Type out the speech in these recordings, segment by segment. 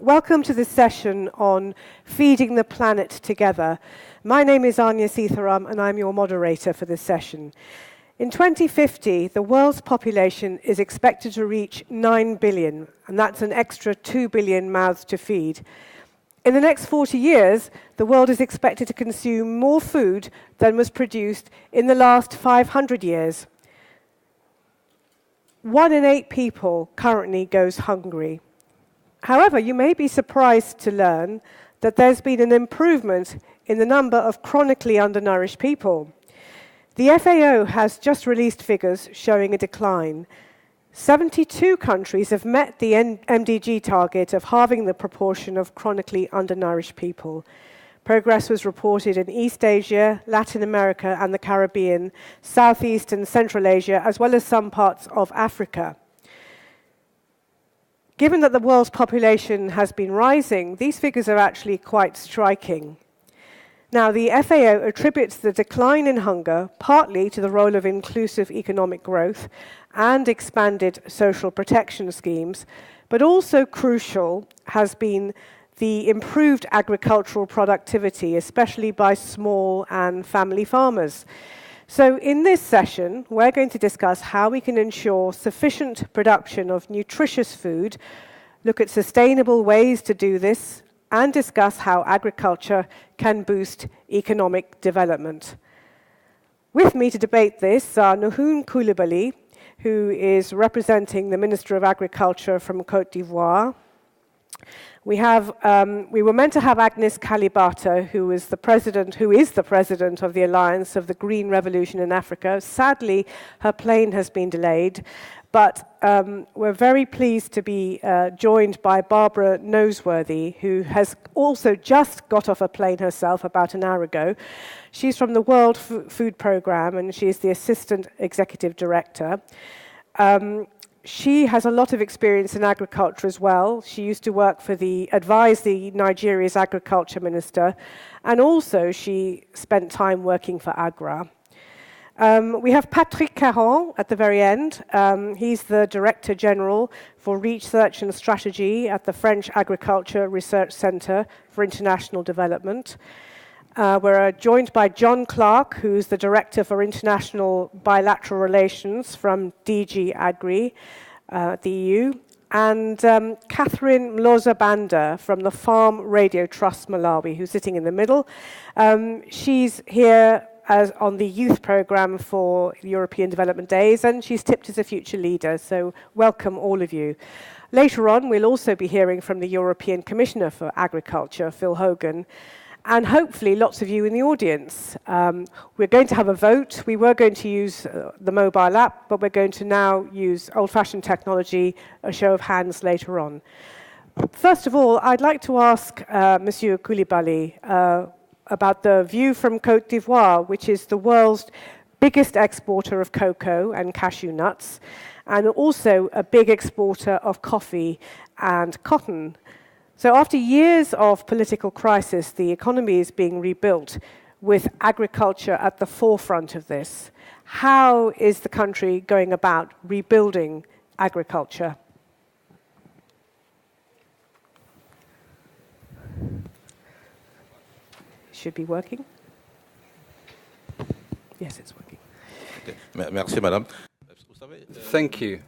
Welcome to this session on Feeding the Planet Together. My name is Anya Seetharam, and I'm your moderator for this session. In 2050, the world's population is expected to reach 9 billion, and that's an extra 2 billion mouths to feed. In the next 40 years, the world is expected to consume more food than was produced in the last 500 years. 1 in 8 people currently goes hungry. However, you may be surprised to learn that there's been an improvement in the number of chronically undernourished people. The FAO has just released figures showing a decline. 72 countries have met the MDG target of halving the proportion of chronically undernourished people. Progress was reported in East Asia, Latin America and the Caribbean, Southeast and Central Asia, as well as some parts of Africa. Given that the world's population has been rising, these figures are actually quite striking. Now, the FAO attributes the decline in hunger partly to the role of inclusive economic growth and expanded social protection schemes, but also crucial has been the improved agricultural productivity, especially by small and family farmers. So in this session, we're going to discuss how we can ensure sufficient production of nutritious food, look at sustainable ways to do this, and discuss how agriculture can boost economic development. With me to debate this are Nuhun Coulibaly, who is representing the Minister of Agriculture from Côte d'Ivoire. We were meant to have Agnes Kalibata, who is the president of the Alliance of the Green Revolution in Africa. Sadly, her plane has been delayed, but we're very pleased to be joined by Barbara Noseworthy, who has also just got off a plane herself about an hour ago. She's from the World Food Programme, and she's the Assistant Executive Director. She has a lot of experience in agriculture as well. She used to advise the Nigeria's agriculture minister, and also she spent time working for AGRA. We have Patrick Caron at the very end. He's the Director General for Research and Strategy at the French Agriculture Research Centre for International Development. We're joined by John Clark, who's the Director for International Bilateral Relations from DG Agri, the EU, and Catherine Mloza-Banda from the Farm Radio Trust Malawi, who's sitting in the middle. She's here on the youth programme for European Development Days, and she's tipped as a future leader, so welcome all of you. Later on, we'll also be hearing from the European Commissioner for Agriculture, Phil Hogan, and hopefully lots of you in the audience. We're going to have a vote. We were going to use the mobile app, but we're going to now use old-fashioned technology, a show of hands later on. First of all, I'd like to ask Monsieur Coulibaly about the view from Côte d'Ivoire, which is the world's biggest exporter of cocoa and cashew nuts, and also a big exporter of coffee and cotton. So after years of political crisis, the economy is being rebuilt with agriculture at the forefront of this. How is the country going about rebuilding agriculture? Should be working. Yes, it's working. Merci, Madame. Thank you,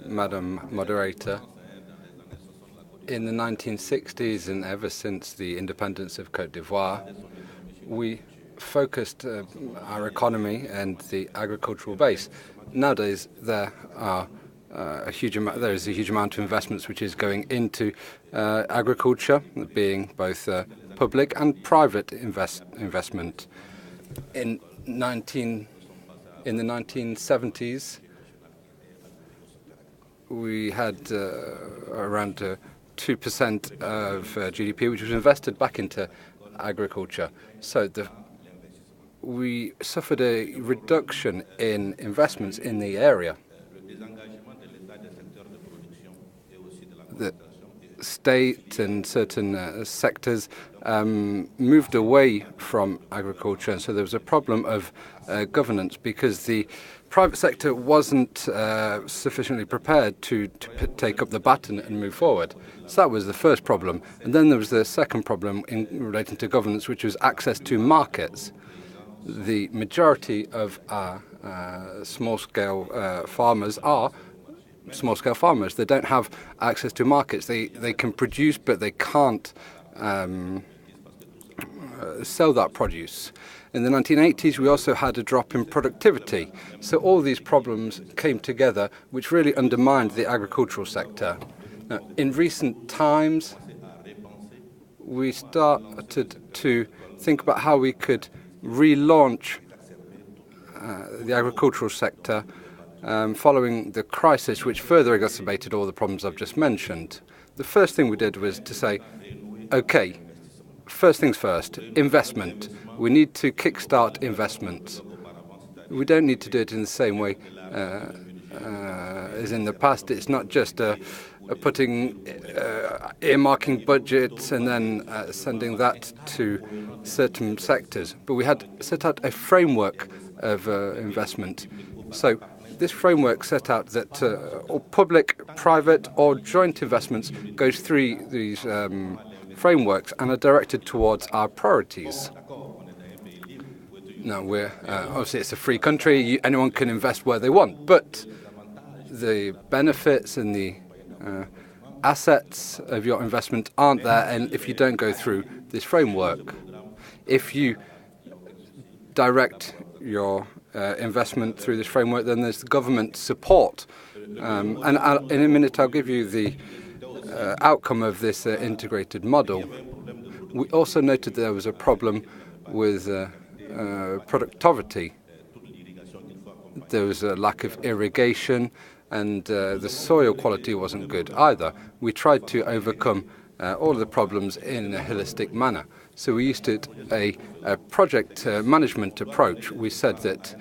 Madam Moderator. In the 1960s and ever since the independence of Côte d'Ivoire, we focused our economy and the agricultural base. Nowadays, there is a huge amount of investments which is going into agriculture, being both public and private investment. In the 1970s, we had around 2% of GDP, which was invested back into agriculture. So we suffered a reduction in investments in the area. state and certain sectors moved away from agriculture, and so there was a problem of governance because the private sector wasn't sufficiently prepared to take up the baton and move forward. So that was the first problem. And then there was the second problem in relating to governance, which was access to markets. The majority of our small-scale farmers are small-scale farmers. They don't have access to markets. They can produce, but they can't sell that produce. In the 1980s, we also had a drop in productivity. So all these problems came together, which really undermined the agricultural sector. Now, in recent times, we started to think about how we could relaunch the agricultural sector following the crisis, which further exacerbated all the problems I've just mentioned. The first thing we did was to say, okay, first things first, investment. We need to kickstart investments. We don't need to do it in the same way as in the past. It's not just earmarking budgets and then sending that to certain sectors. But we had set out a framework of investment. So this framework set out that all public, private or joint investments goes through these frameworks and are directed towards our priorities. Now, we're obviously it's a free country. Anyone can invest where they want, but the benefits and the assets of your investment aren't there, and if you don't go through this framework, if you direct your investment through this framework, then there's the government support. And in a minute, I'll give you the outcome of this integrated model. We also noted there was a problem with productivity. There was a lack of irrigation, and the soil quality wasn't good either. We tried to overcome all of the problems in a holistic manner. So we used a project management approach. We said that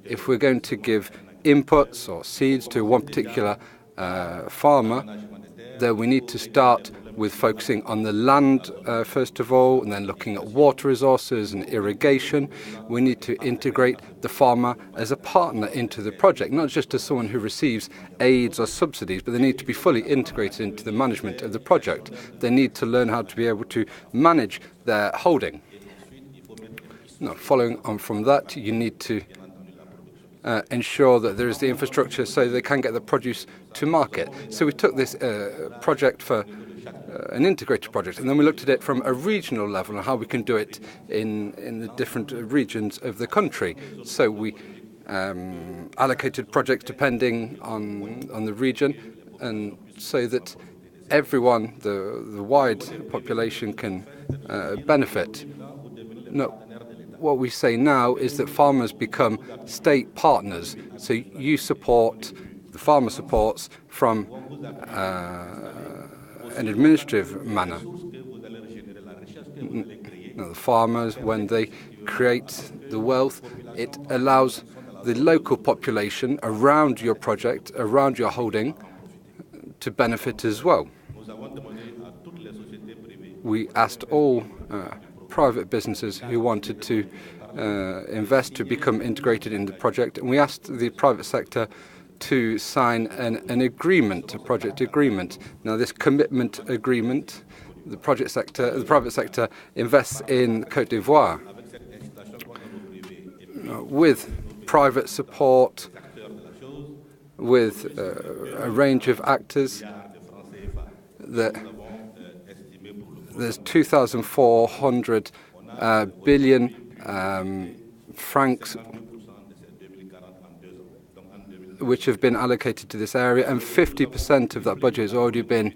if we're going to give inputs or seeds to one particular farmer, then we need to start with focusing on the land first of all, and then looking at water resources and irrigation. We need to integrate the farmer as a partner into the project, not just as someone who receives aids or subsidies, but they need to be fully integrated into the management of the project. They need to learn how to be able to manage their holding. Now, following on from that, you need to ensure that there is the infrastructure so they can get the produce to market. So we took this project for an integrated project, and then we looked at it from a regional level and how we can do it in the different regions of the country. So we allocated projects depending on the region, and so that everyone, the wide population, can benefit. No, what we say now is that farmers become state partners. So you support, the farmer supports from an administrative manner. Now, the farmers, when they create the wealth, it allows the local population around your project, around your holding, to benefit as well. We asked all private businesses who wanted to invest to become integrated in the project, and we asked the private sector to sign an agreement, a project agreement. Now, this commitment agreement, the private sector invests in Côte d'Ivoire with private support, with a range of actors. There's 2,400 billion francs which have been allocated to this area, and 50% of that budget has already been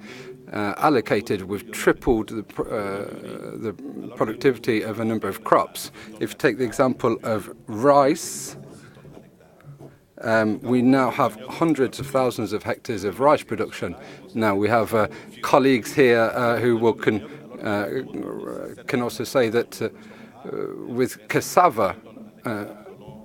allocated. We've tripled the productivity of a number of crops. If you take the example of rice, we now have hundreds of thousands of hectares of rice production. Now, we have colleagues here who can also say that with cassava,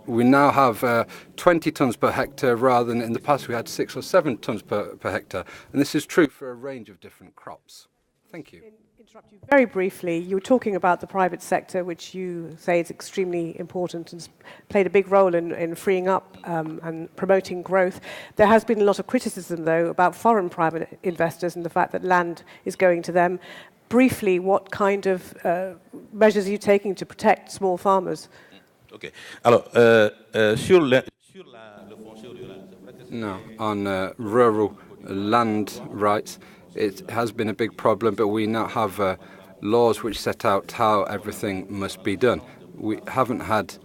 We now have 20 tonnes per hectare rather than in the past we had 6 or 7 tonnes per hectare. And this is true for a range of different crops. Thank you. Interrupt you very briefly. You were talking about the private sector, which you say is extremely important and played a big role in freeing up and promoting growth. There has been a lot of criticism, though, about foreign private investors and the fact that land is going to them. Briefly, what kind of measures are you taking to protect small farmers? OK. Alors, sur le foncier rural, c'est vrai que c'est... No, on rural land rights, it has been a big problem, but we now have laws which set out how everything must be done. We haven't had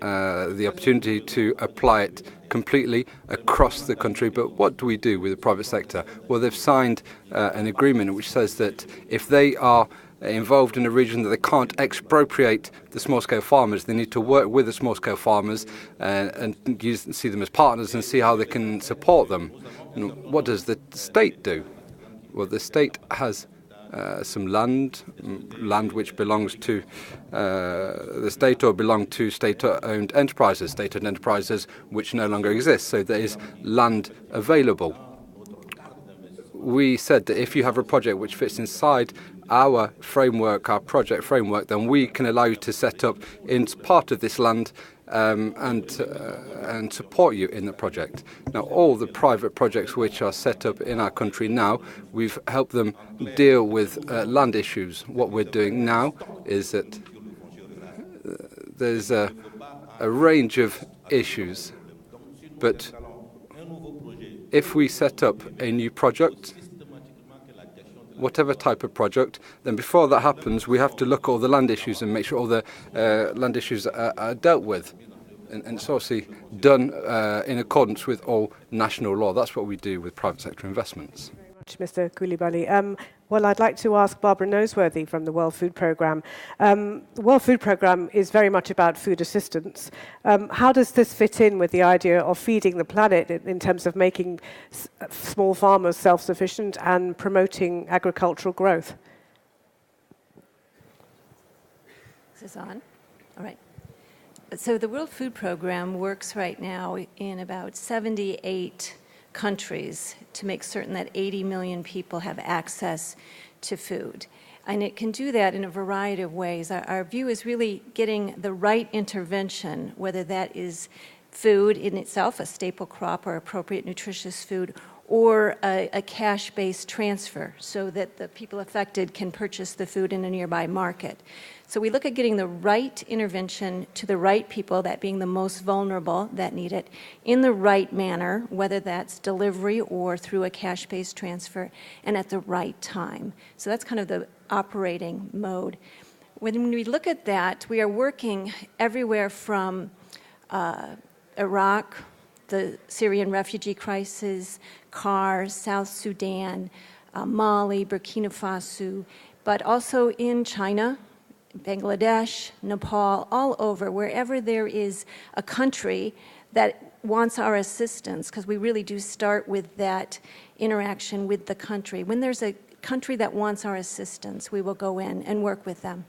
the opportunity to apply it completely across the country, but what do we do with the private sector? Well, they've signed an agreement which says that if they are involved in a region that they can't expropriate the small-scale farmers, they need to work with the small-scale farmers and see them as partners and see how they can support them. And what does the state do? Well, the state has some land which belongs to the state or belong to state-owned enterprises which no longer exist. So there is land available. We said that if you have a project which fits inside our framework, our project framework, then we can allow you to set up in part of this land and support you in the project. Now, all the private projects which are set up in our country now, we've helped them deal with land issues. What we're doing now is that there's a range of issues, but if we set up a new project, whatever type of project, then before that happens, we have to look at all the land issues and make sure all the land issues are dealt with. And it's obviously done in accordance with all national law. That's what we do with private sector investments. Very much, Mr. Koulibaly. Well, I'd like to ask Barbara Noseworthy from the World Food Programme. The World Food Programme is very much about food assistance. How does this fit in with the idea of feeding the planet in terms of making small farmers self-sufficient and promoting agricultural growth? Is this on? All right. So the World Food Programme works right now in about 78 countries to make certain that 80 million people have access to food. And it can do that in a variety of ways. Our view is really getting the right intervention, whether that is food in itself, a staple crop or appropriate nutritious food, or a cash-based transfer so that the people affected can purchase the food in a nearby market. So we look at getting the right intervention to the right people, that being the most vulnerable that need it, in the right manner, whether that's delivery or through a cash-based transfer, and at the right time. So that's kind of the operating mode. When we look at that, we are working everywhere from Iraq, the Syrian refugee crisis, CAR, South Sudan, Mali, Burkina Faso, but also in China, Bangladesh, Nepal, all over, wherever there is a country that wants our assistance, because we really do start with that interaction with the country. When there's a country that wants our assistance, we will go in and work with them.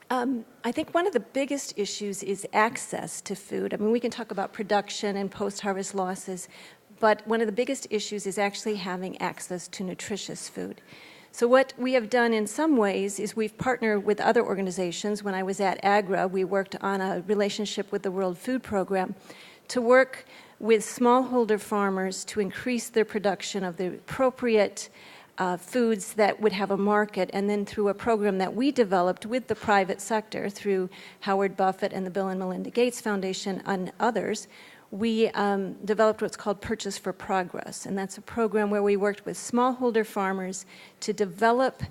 I think one of the biggest issues is access to food. I mean, we can talk about production and post-harvest losses, but one of the biggest issues is actually having access to nutritious food. So what we have done in some ways is we've partnered with other organizations. When I was at AGRA, we worked on a relationship with the World Food Programme to work with smallholder farmers to increase their production of the appropriate foods that would have a market, and then through a program that we developed with the private sector through Howard Buffett and the Bill and Melinda Gates Foundation and others, we developed what's called Purchase for Progress, and that's a program where we worked with smallholder farmers to develop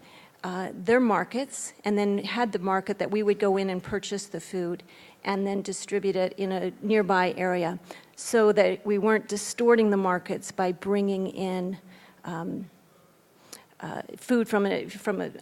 their markets, and then had the market that we would go in and purchase the food and then distribute it in a nearby area so that we weren't distorting the markets by bringing in food from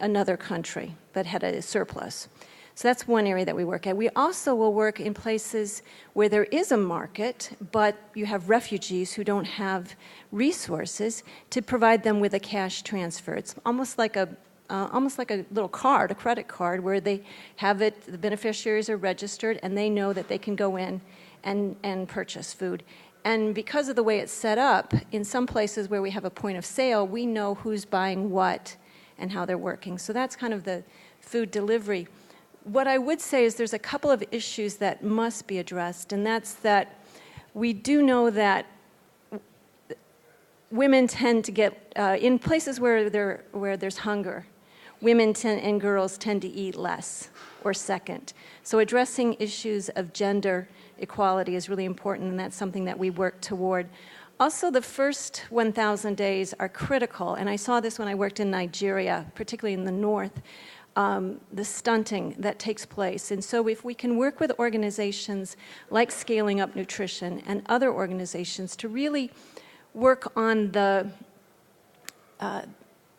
another country that had a surplus. So that's one area that we work at. We also will work in places where there is a market, but you have refugees who don't have resources to provide them with a cash transfer. It's almost like a almost like a little card, a credit card, where they have it, the beneficiaries are registered, and they know that they can go in and purchase food. And because of the way it's set up, in some places where we have a point of sale, we know who's buying what and how they're working. So that's kind of the food delivery. What I would say is there's a couple of issues that must be addressed, and that's that we do know that women tend to get, in places where there's hunger, women and girls tend to eat less or second. So addressing issues of gender equality is really important, and that's something that we work toward. Also, the first 1,000 days are critical, and I saw this when I worked in Nigeria, particularly in the north, the stunting that takes place. And so if we can work with organizations like Scaling Up Nutrition and other organizations to really work on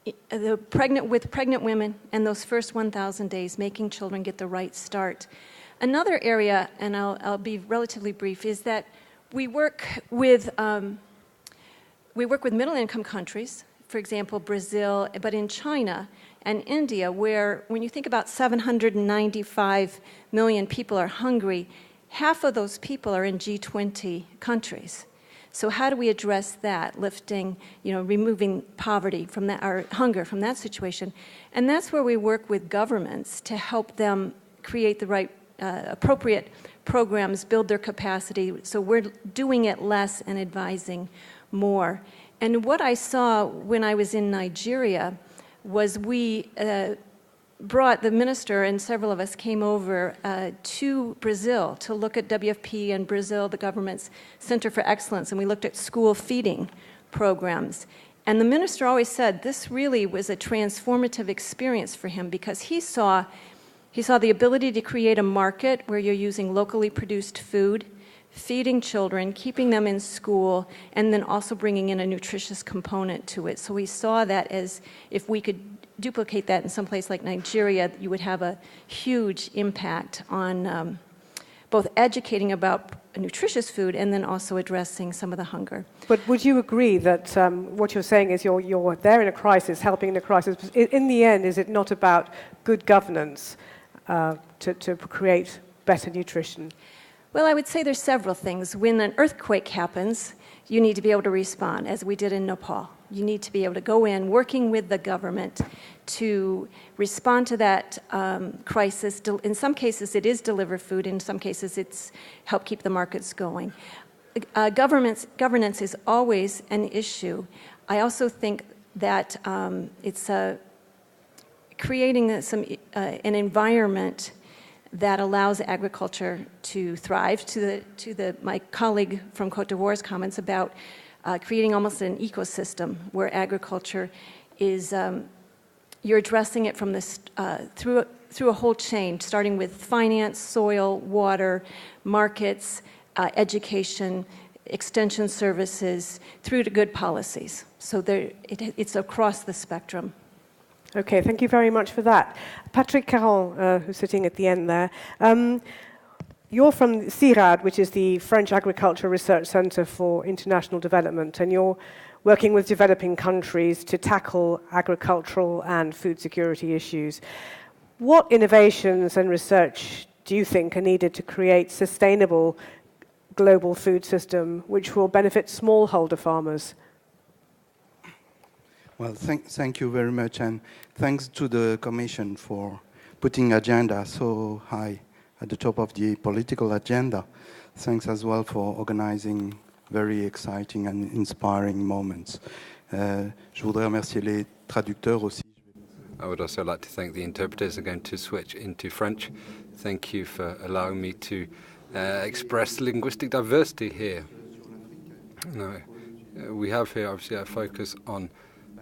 with pregnant women and those first 1,000 days, making children get the right start. Another area, and I'll be relatively brief, is that we work with middle-income countries, for example, Brazil, but in China and India, where when you think about 795 million people are hungry, half of those people are in G20 countries. So how do we address that, lifting, removing poverty from that, or hunger from that situation? And that's where we work with governments to help them create the right appropriate programs, build their capacity, so we're doing it less and advising more. And what I saw when I was in Nigeria was we brought the minister, and several of us came over to Brazil to look at WFP and Brazil, the government's Center for Excellence, and we looked at school feeding programs. And the minister always said this really was a transformative experience for him, because he saw the ability to create a market where you're using locally produced food, feeding children, keeping them in school, and then also bringing in a nutritious component to it. So we saw that as if we could duplicate that in some place like Nigeria, you would have a huge impact on both educating about nutritious food and then also addressing some of the hunger. But would you agree that what you're saying is you're there in a crisis, helping in a crisis? In the end, is it not about good governance to create better nutrition? Well, I would say there's several things. When an earthquake happens, you need to be able to respond, as we did in Nepal. You need to be able to go in, working with the government to respond to that crisis. In some cases, it is deliver food. In some cases, it's help keep the markets going. Governance is always an issue. I also think that it's creating an environment that allows agriculture to thrive. To my colleague from Côte d'Ivoire's comments about creating almost an ecosystem where agriculture is, you're addressing it from this through a whole chain, starting with finance, soil, water, markets, education, extension services, through to good policies. So it's across the spectrum. Okay, thank you very much for that. Patrick Caron, who's sitting at the end there. You're from CIRAD, which is the French Agriculture Research Centre for International Development, and you're working with developing countries to tackle agricultural and food security issues. What innovations and research do you think are needed to create sustainable global food system which will benefit smallholder farmers? Well, thank you very much, and thanks to the Commission for putting agenda so high at the top of the political agenda. Thanks as well for organizing very exciting and inspiring moments. Je voudrais remercier les traducteurs aussi. I would also like to thank the interpreters. I'm going to switch into French. Thank you for allowing me to express linguistic diversity here. Now, we have here obviously a focus on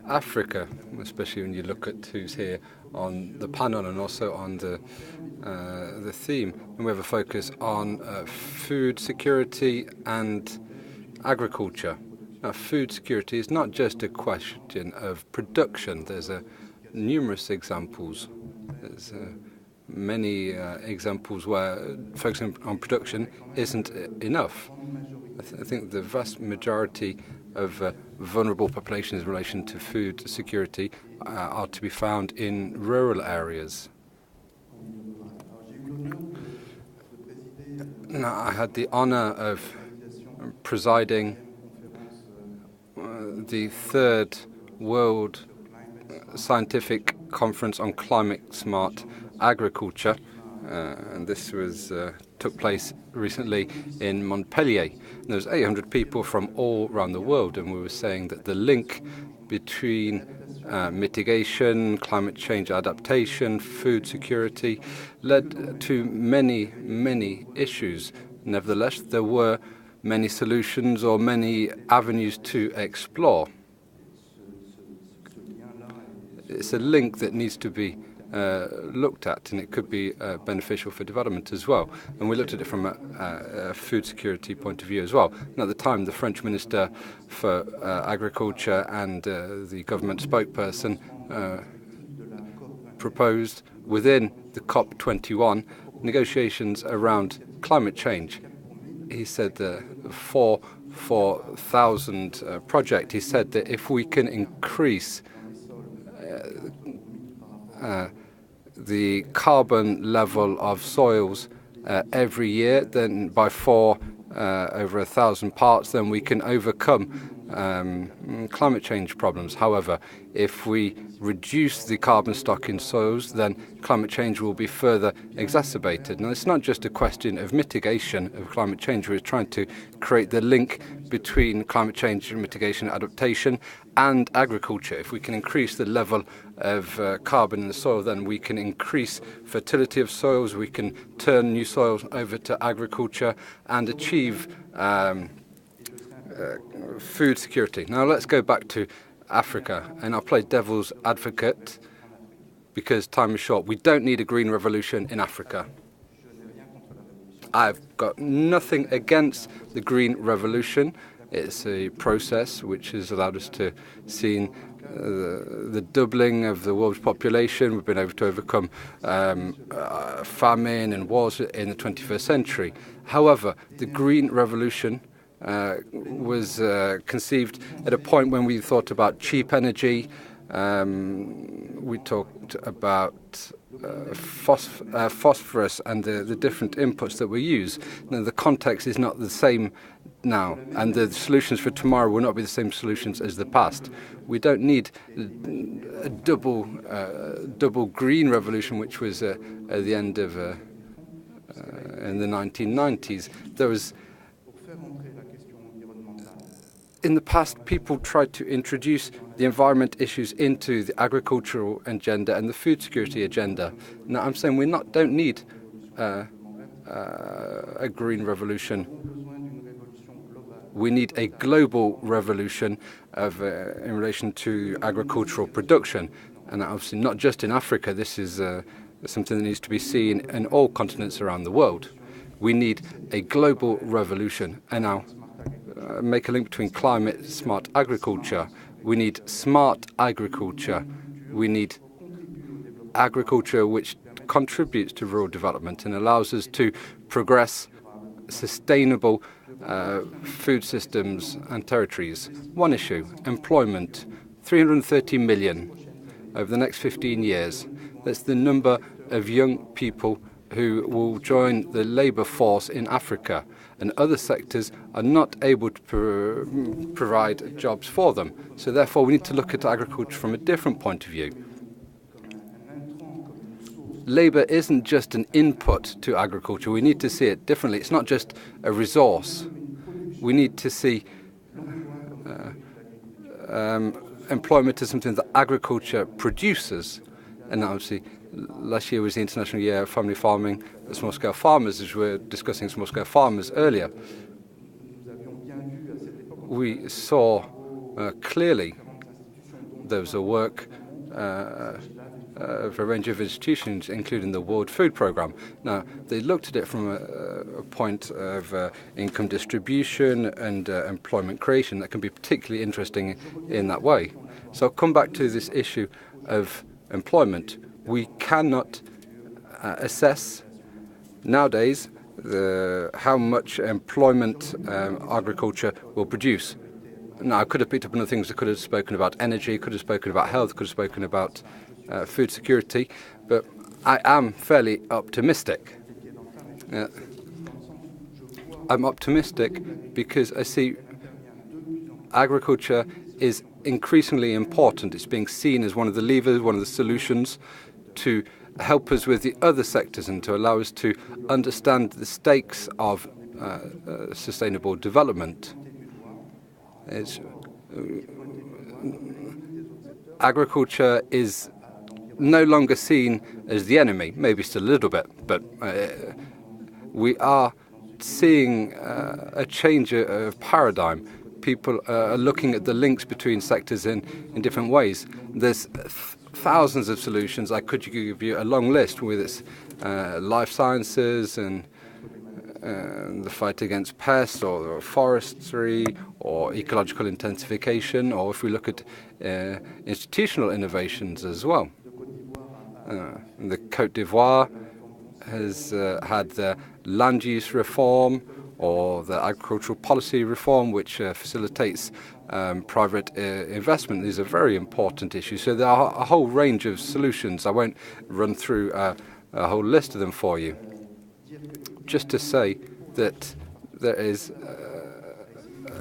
Africa, especially when you look at who's here on the panel and also on the theme. And we have a focus on food security and agriculture. Now, food security is not just a question of production. There's numerous examples. There's many examples where focusing on production isn't enough. I think the vast majority of vulnerable populations in relation to food security are to be found in rural areas. Now, I had the honor of presiding the third World Scientific Conference on Climate Smart Agriculture, and this took place recently in Montpellier. And there was 800 people from all around the world, and we were saying that the link between mitigation, climate change adaptation, food security led to many, many issues. Nevertheless, there were many solutions or many avenues to explore. It's a link that needs to be looked at, and it could be beneficial for development as well. And we looked at it from a food security point of view as well. And at the time, the French Minister for Agriculture and the government spokesperson proposed within the COP21 negotiations around climate change. He said the 4,000 project, he said that if we can increase the carbon level of soils every year, then by over 1,000 parts, then we can overcome climate change problems. However, if we reduce the carbon stock in soils, then climate change will be further exacerbated. Now, it's not just a question of mitigation of climate change. We're trying to create the link between climate change and mitigation, adaptation, and agriculture. If we can increase the level of carbon in the soil, then we can increase fertility of soils, we can turn new soils over to agriculture and achieve food security. Now let's go back to Africa, and I'll play devil's advocate because time is short. We don't need a green revolution in Africa. I've got nothing against the green revolution. It's a process which has allowed us to see the doubling of the world's population. We've been able to overcome famine and wars in the 21st century. However, the green revolution was conceived at a point when we thought about cheap energy. We talked about phosphorus and the different inputs that we use. Now, the context is not the same now, and the solutions for tomorrow will not be the same solutions as the past. We don't need a double green revolution, which was at the end of in the 1990s. There was in the past, people tried to introduce the environment issues into the agricultural agenda and the food security agenda. Now, I'm saying we don't need a green revolution. We need a global revolution in relation to agricultural production. And obviously not just in Africa. This is something that needs to be seen in all continents around the world. We need a global revolution. And now, make a link between climate smart agriculture. We need smart agriculture. We need agriculture which contributes to rural development and allows us to progress sustainable food systems and territories. One issue, employment, 330 million over the next 15 years. That's the number of young people who will join the labour force in Africa, and other sectors are not able to provide jobs for them. So therefore we need to look at agriculture from a different point of view. Labour isn't just an input to agriculture. We need to see it differently. It's not just a resource. We need to see employment as something that agriculture produces. And obviously, last year was the International Year of Family Farming, small-scale farmers, as we were discussing small-scale farmers earlier. We saw clearly there was a work of a range of institutions, including the World Food Programme. Now, they looked at it from a point of income distribution and employment creation that can be particularly interesting in that way. So I'll come back to this issue of employment. We cannot assess nowadays how much employment agriculture will produce. Now, I could have picked up on the things. I could have spoken about energy, could have spoken about health, could have spoken about food security, but I am fairly optimistic. I'm optimistic because I see agriculture is increasingly important. It's being seen as one of the levers, one of the solutions to help us with the other sectors and to allow us to understand the stakes of sustainable development. Agriculture is no longer seen as the enemy, maybe still a little bit, but we are seeing a change of paradigm. People are looking at the links between sectors in different ways. There's thousands of solutions. I could give you a long list with its life sciences and the fight against pests or forestry or ecological intensification, or if we look at institutional innovations as well. The Côte d'Ivoire has had the land use reform or the agricultural policy reform, which facilitates private investment. These are very important issues. So there are a whole range of solutions. I won't run through a whole list of them for you. Just to say that there is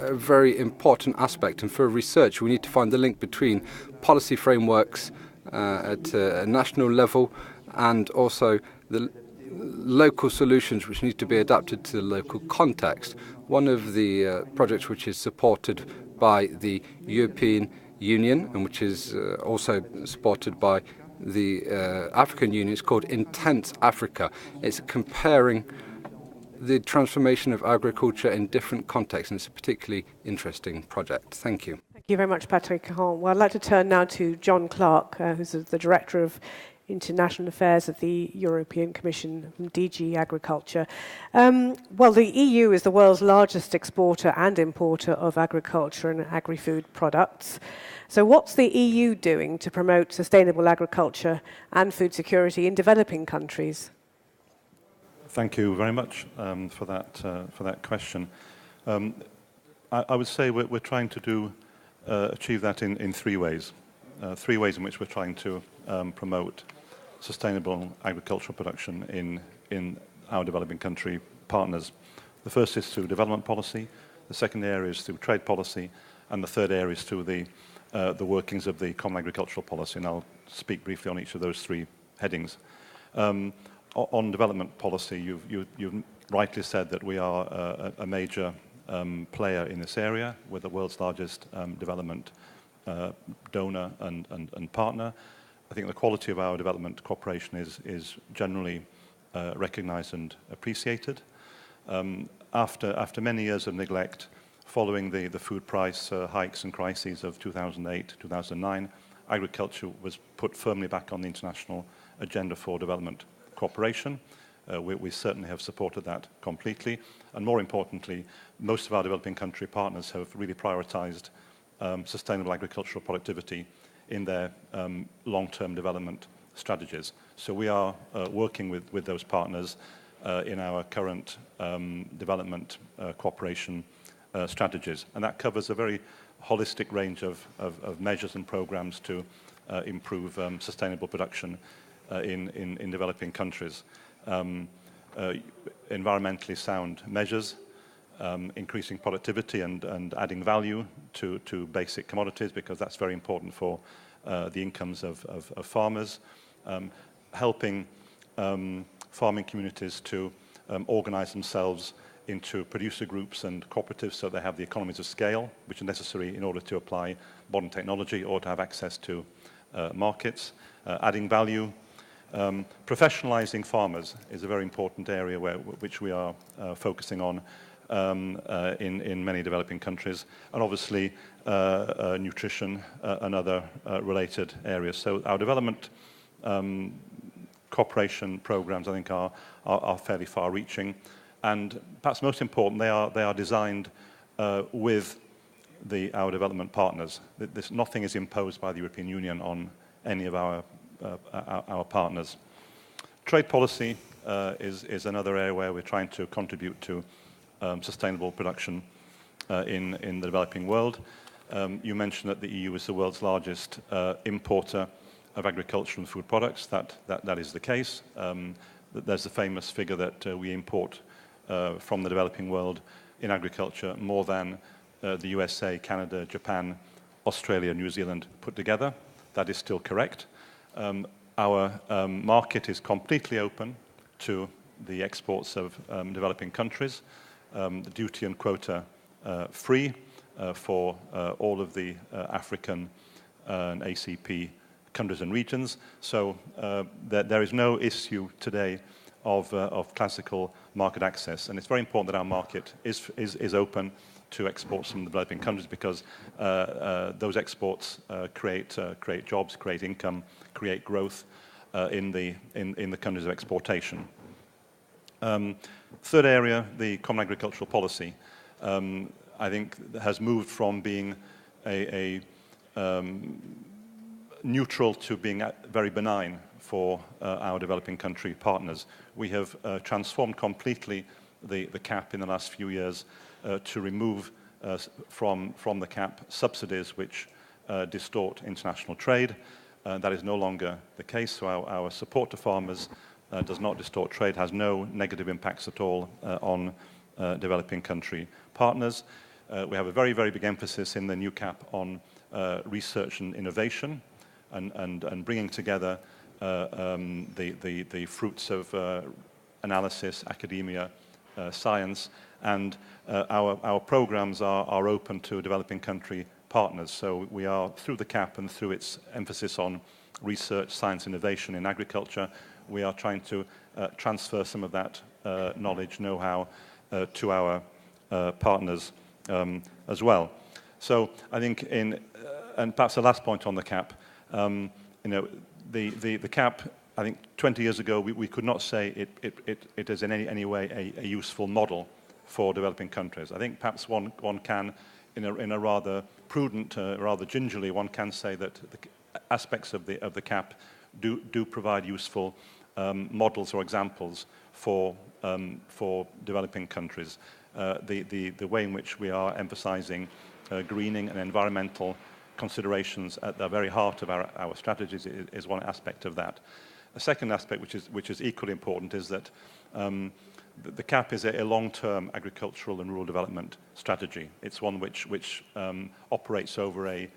a very important aspect, and for research we need to find the link between policy frameworks at a national level and also the local solutions which need to be adapted to the local context. One of the projects which is supported by the European Union and which is also supported by the African Union is called Intense Africa. It's comparing the transformation of agriculture in different contexts, and it's a particularly interesting project. Thank you. Thank you very much, Patrick. Well, I'd like to turn now to John Clark, who's the Director of International Affairs of the European Commission, DG Agriculture. Well, the EU is the world's largest exporter and importer of agriculture and agri-food products. So what's the EU doing to promote sustainable agriculture and food security in developing countries? Thank you very much for that question. I would say we're trying to achieve that in three ways. Three ways in which we're trying to promote sustainable agricultural production in our developing country partners. The first is through development policy, the second area is through trade policy, and the third area is through the workings of the common agricultural policy, and I'll speak briefly on each of those three headings. On development policy, you've rightly said that we are a major player in this area. We're the world's largest development donor and partner. I think the quality of our development cooperation is generally recognized and appreciated. After many years of neglect, following the food price hikes and crises of 2008, 2009, agriculture was put firmly back on the international agenda for development cooperation. We certainly have supported that completely. And more importantly, most of our developing country partners have really prioritized sustainable agricultural productivity in their long-term development strategies. So we are working with those partners in our current development cooperation strategies. And that covers a very holistic range of measures and programs to improve sustainable production in developing countries. Environmentally sound measures, increasing productivity and adding value to basic commodities, because that's very important for the incomes of farmers, helping farming communities to organize themselves into producer groups and cooperatives so they have the economies of scale which are necessary in order to apply modern technology or to have access to markets, adding value. Professionalizing farmers is a very important area which we are focusing on in many developing countries, and obviously nutrition and other related areas. So our development cooperation programs, I think, are fairly far-reaching, and perhaps most important, they are designed with our development partners. Nothing is imposed by the European Union on any of our partners. Trade policy is another area where we're trying to contribute to sustainable production in the developing world. You mentioned that the EU is the world's largest importer of agricultural and food products. That is the case. There's the famous figure that we import from the developing world in agriculture more than the USA, Canada, Japan, Australia, New Zealand put together. That is still correct. Our market is completely open to the exports of developing countries. The duty and quota free for all of the African and ACP countries and regions. So there is no issue today of classical market access. And it's very important that our market is open to exports from the developing countries, because those exports create jobs, create income, create growth in the countries of exportation. Third area, the Common Agricultural Policy, I think has moved from being a neutral to being very benign for our developing country partners. We have transformed completely the CAP in the last few years to remove from the CAP subsidies which distort international trade. That is no longer the case, so our support to farmers does not distort trade, has no negative impacts at all on developing country partners. We have a very, very big emphasis in the new CAP on research and innovation and bringing together the fruits of analysis, academia, science, and our programs are open to developing country partners. So we are, through the CAP and through its emphasis on research, science, innovation in agriculture, we are trying to transfer some of that knowledge, know-how to our partners as well. So I think and perhaps the last point on the CAP, you know, the CAP, I think 20 years ago we could not say it is in any way a useful model for developing countries. I think perhaps one can, in a rather prudent, rather gingerly, one can say that the aspects of the CAP do provide useful models or examples for developing countries. The way in which we are emphasizing greening and environmental considerations at the very heart of our strategies is one aspect of that. A second aspect, which is equally important, is that the CAP is a long-term agricultural and rural development strategy. It's one which operates over a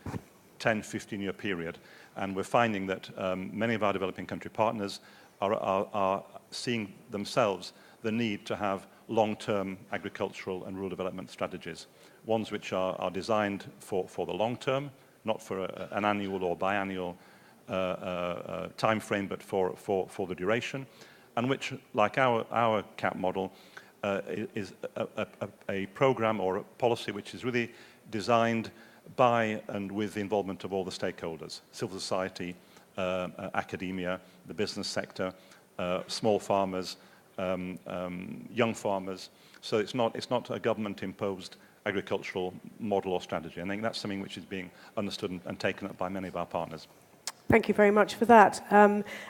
10, 15-year period, and we're finding that many of our developing country partners are seeing themselves the need to have long-term agricultural and rural development strategies, ones which are designed for the long term, not for an annual or biannual time frame, but for the duration, and which, like our CAP model, is a program or a policy which is really designed by and with the involvement of all the stakeholders: civil society, academia, the business sector, small farmers, young farmers. So it's not a government-imposed agricultural model or strategy. I think that's something which is being understood and taken up by many of our partners. Thank you very much for that.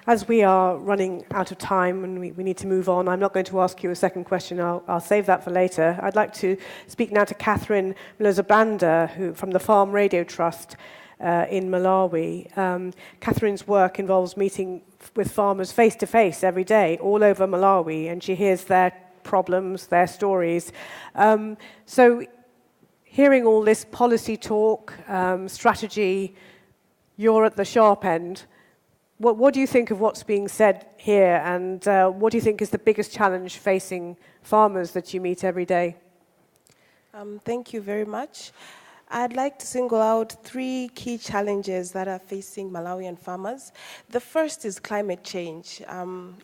As we are running out of time and we need to move on, I'm not going to ask you a second question. I'll save that for later. I'd like to speak now to Catherine Mlozabanda, who from the Farm Radio Trust in Malawi. Catherine's work involves meeting with farmers face-to-face every day all over Malawi, and she hears their problems, their stories. So hearing all this policy talk, strategy, you're at the sharp end. What do you think of what's being said here, and what do you think is the biggest challenge facing farmers that you meet every day? Thank you very much. I'd like to single out 3 key challenges that are facing Malawian farmers. The first is climate change.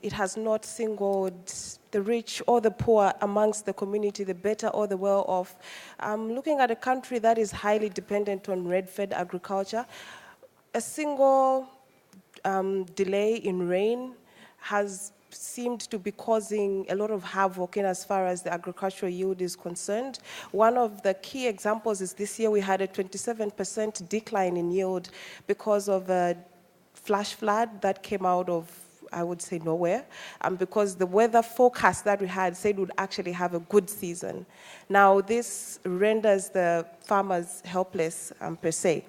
It has not singled the rich or the poor amongst the community, the better or the well-off. Looking at a country that is highly dependent on red-fed agriculture, a single delay in rain has seemed to be causing a lot of havoc in as far as the agricultural yield is concerned. One of the key examples is this year we had a 27% decline in yield because of a flash flood that came out of I would say nowhere, because the weather forecast that we had said would actually have a good season. Now, this renders the farmers helpless per se.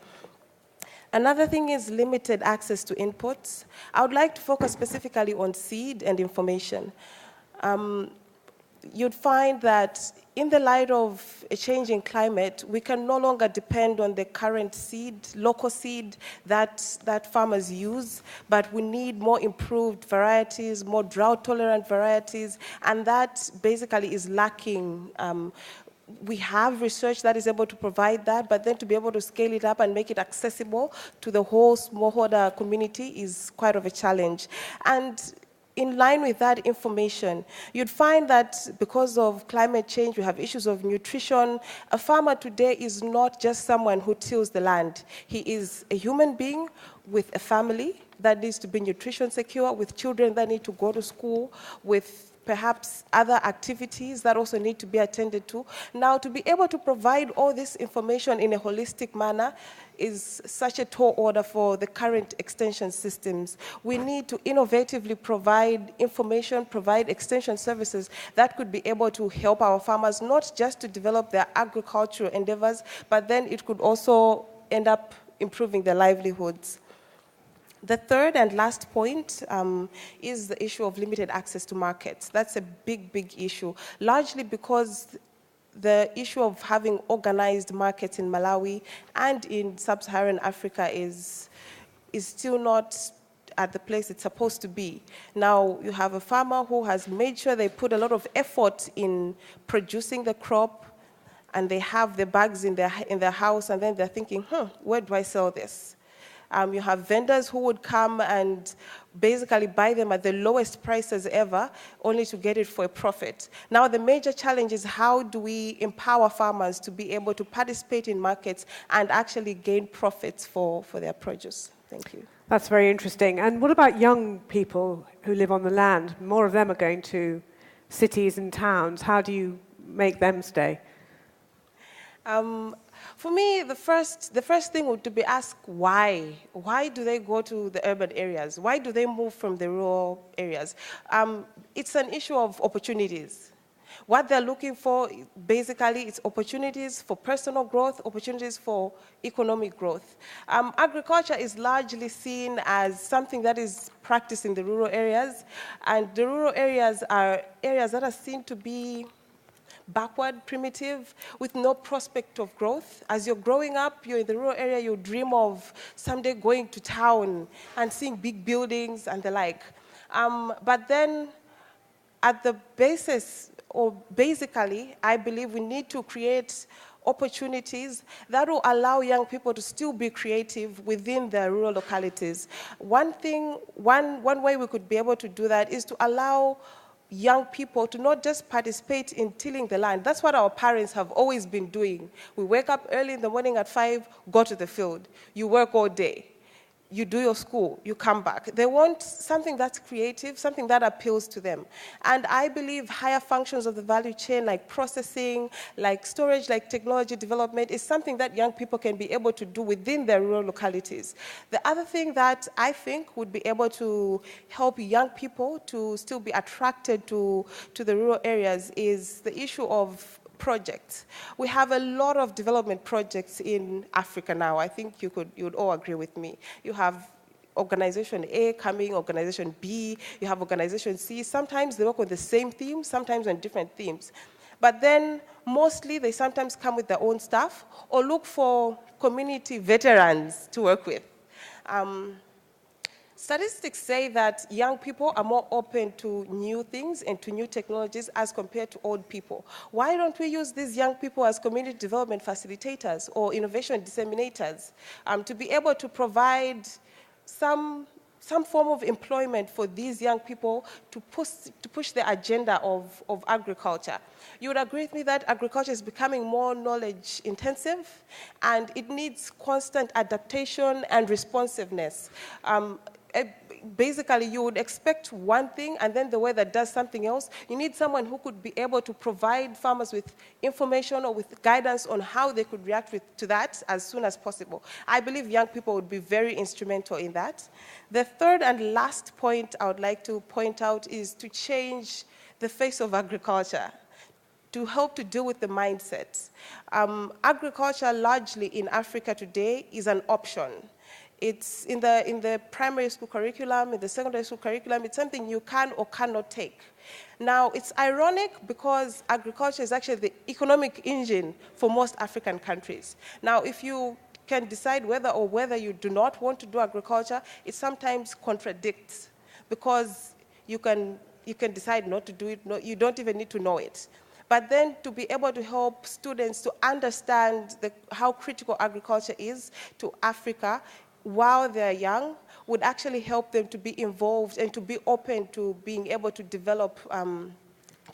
Another thing is limited access to inputs. I would like to focus specifically on seed and information. You'd find that in the light of a changing climate, we can no longer depend on the current seed, local seed that farmers use, but we need more improved varieties, more drought-tolerant varieties, and that basically is lacking. We have research that is able to provide that, but then to be able to scale it up and make it accessible to the whole smallholder community is quite of a challenge. And in line with that information, you'd find that because of climate change, we have issues of nutrition. A farmer today is not just someone who tills the land. He is a human being with a family that needs to be nutrition secure, with children that need to go to school, with perhaps other activities that also need to be attended to. Now, to be able to provide all this information in a holistic manner is such a tall order for the current extension systems. We need to innovatively provide information, provide extension services that could be able to help our farmers, not just to develop their agricultural endeavors, but then it could also end up improving their livelihoods. The third and last point is the issue of limited access to markets. That's a big, big issue, largely because the issue of having organized markets in Malawi and in sub-Saharan Africa is still not at the place it's supposed to be. Now, you have a farmer who has made sure they put a lot of effort in producing the crop, and they have the bags in their house, and then they're thinking, where do I sell this? You have vendors who would come and basically buy them at the lowest prices ever, only to get it for a profit. Now, the major challenge is how do we empower farmers to be able to participate in markets and actually gain profits for their produce? Thank you. That's very interesting. And what about young people who live on the land? More of them are going to cities and towns. How do you make them stay? For me, the first thing would be ask why. Why do they go to the urban areas? Why do they move from the rural areas? It's an issue of opportunities. What they're looking for, basically, it's opportunities for personal growth, opportunities for economic growth. Agriculture is largely seen as something that is practiced in the rural areas, and the rural areas are areas that are seen to be backward, primitive, with no prospect of growth. As you're growing up, you're in the rural area, you dream of someday going to town and seeing big buildings and the like. But then, at the basis, or basically, I believe we need to create opportunities that will allow young people to still be creative within their rural localities. One way we could be able to do that is to allow young people to not just participate in tilling the land. That's what our parents have always been doing. We wake up early in the morning at 5, go to the field. You work all day. You do your school, you come back. They want something that's creative, something that appeals to them. And I believe higher functions of the value chain, like processing, like storage, like technology development, is something that young people can be able to do within their rural localities. The other thing that I think would be able to help young people to still be attracted to the rural areas is the issue of projects. We have a lot of development projects in Africa now. I think you would all agree with me. You have Organization A coming, Organization B, you have Organization C. Sometimes they work on the same theme, sometimes on different themes. But then, mostly, they sometimes come with their own staff or look for community veterans to work with. Statistics say that young people are more open to new things and to new technologies as compared to old people. Why don't we use these young people as community development facilitators or innovation disseminators to be able to provide some form of employment for these young people to push the agenda of agriculture? You would agree with me that agriculture is becoming more knowledge intensive, and it needs constant adaptation and responsiveness. basically you would expect one thing and then the weather does something else. You need someone who could be able to provide farmers with information or with guidance on how they could react to that as soon as possible. I believe young people would be very instrumental in that. The third and last point I would like to point out is to change the face of agriculture, to help to deal with the mindset. Agriculture largely in Africa today is an option. It's in the primary school curriculum, in the secondary school curriculum, it's something you can or cannot take. Now, it's ironic because agriculture is actually the economic engine for most African countries. Now, if you can decide whether you do not want to do agriculture, it sometimes contradicts because you can decide not to do it, you don't even need to know it. But then to be able to help students to understand how critical agriculture is to Africa while they're young would actually help them to be involved and to be open to being able to develop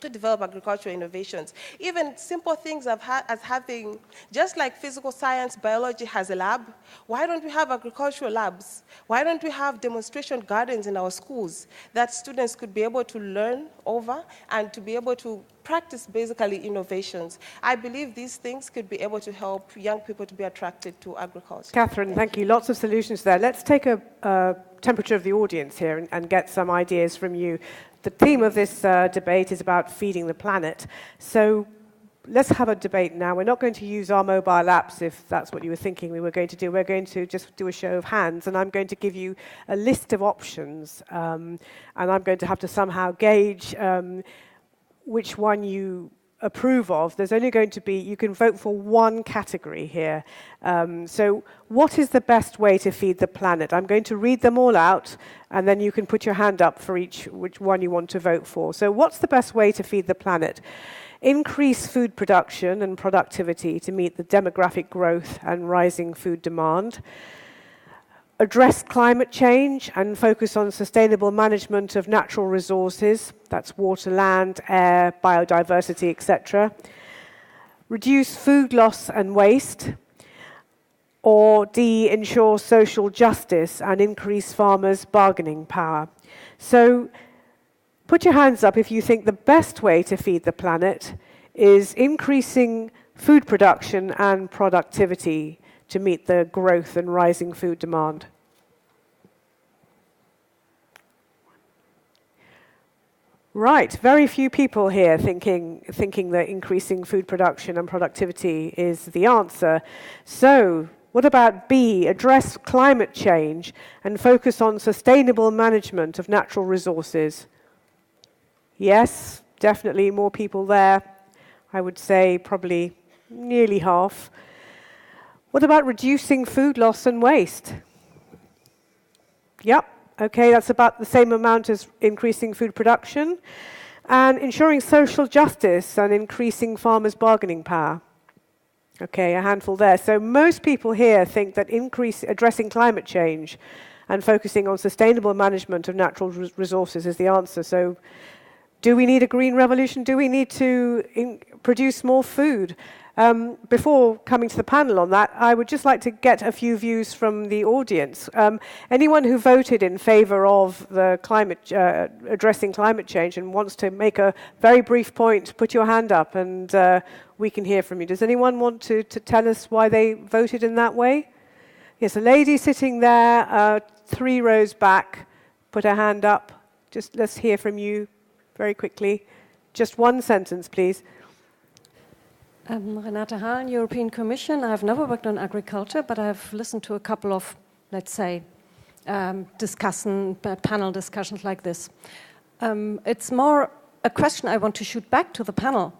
agricultural innovations. Even simple things as having, just like physical science, biology has a lab, why don't we have agricultural labs? Why don't we have demonstration gardens in our schools that students could be able to learn over and to be able to practice basically innovations? I believe these things could be able to help young people to be attracted to agriculture. Catherine, thank you. Lots of solutions there. Let's take a temperature of the audience here and get some ideas from you. The theme of this debate is about feeding the planet. So let's have a debate now. We're not going to use our mobile apps if that's what you were thinking we were going to do. We're going to just do a show of hands, and I'm going to give you a list of options, and I'm going to have to somehow gauge which one you approve of. There's only going to be, you can vote for one category here. So what is the best way to feed the planet? I'm going to read them all out, and then you can put your hand up for which one you want to vote for. So what's the best way to feed the planet? Increase food production and productivity to meet the demographic growth and rising food demand. Address climate change and focus on sustainable management of natural resources, that's water, land, air, biodiversity, etc. Reduce food loss and waste. Or D, ensure social justice and increase farmers' bargaining power. So put your hands up if you think the best way to feed the planet is increasing food production and productivity to meet the growth and rising food demand. Right, very few people here thinking that increasing food production and productivity is the answer. So, what about B, address climate change and focus on sustainable management of natural resources? Yes, definitely more people there. I would say probably nearly half. What about reducing food loss and waste? Yep, okay, that's about the same amount as increasing food production. And ensuring social justice and increasing farmers' bargaining power. Okay, a handful there. So most people here think that addressing climate change and focusing on sustainable management of natural resources is the answer. So do we need a green revolution? Do we need to produce more food? Before coming to the panel on that, I would just like to get a few views from the audience. Anyone who voted in favour of the addressing climate change and wants to make a very brief point, put your hand up and we can hear from you. Does anyone want to tell us why they voted in that way? Yes, a lady sitting there, 3 rows back, put her hand up. Just let's hear from you very quickly. Just one sentence, please. Renate Hahn, European Commission. I've never worked on agriculture, but I've listened to a couple of, let's say, panel discussions like this. It's more a question I want to shoot back to the panel,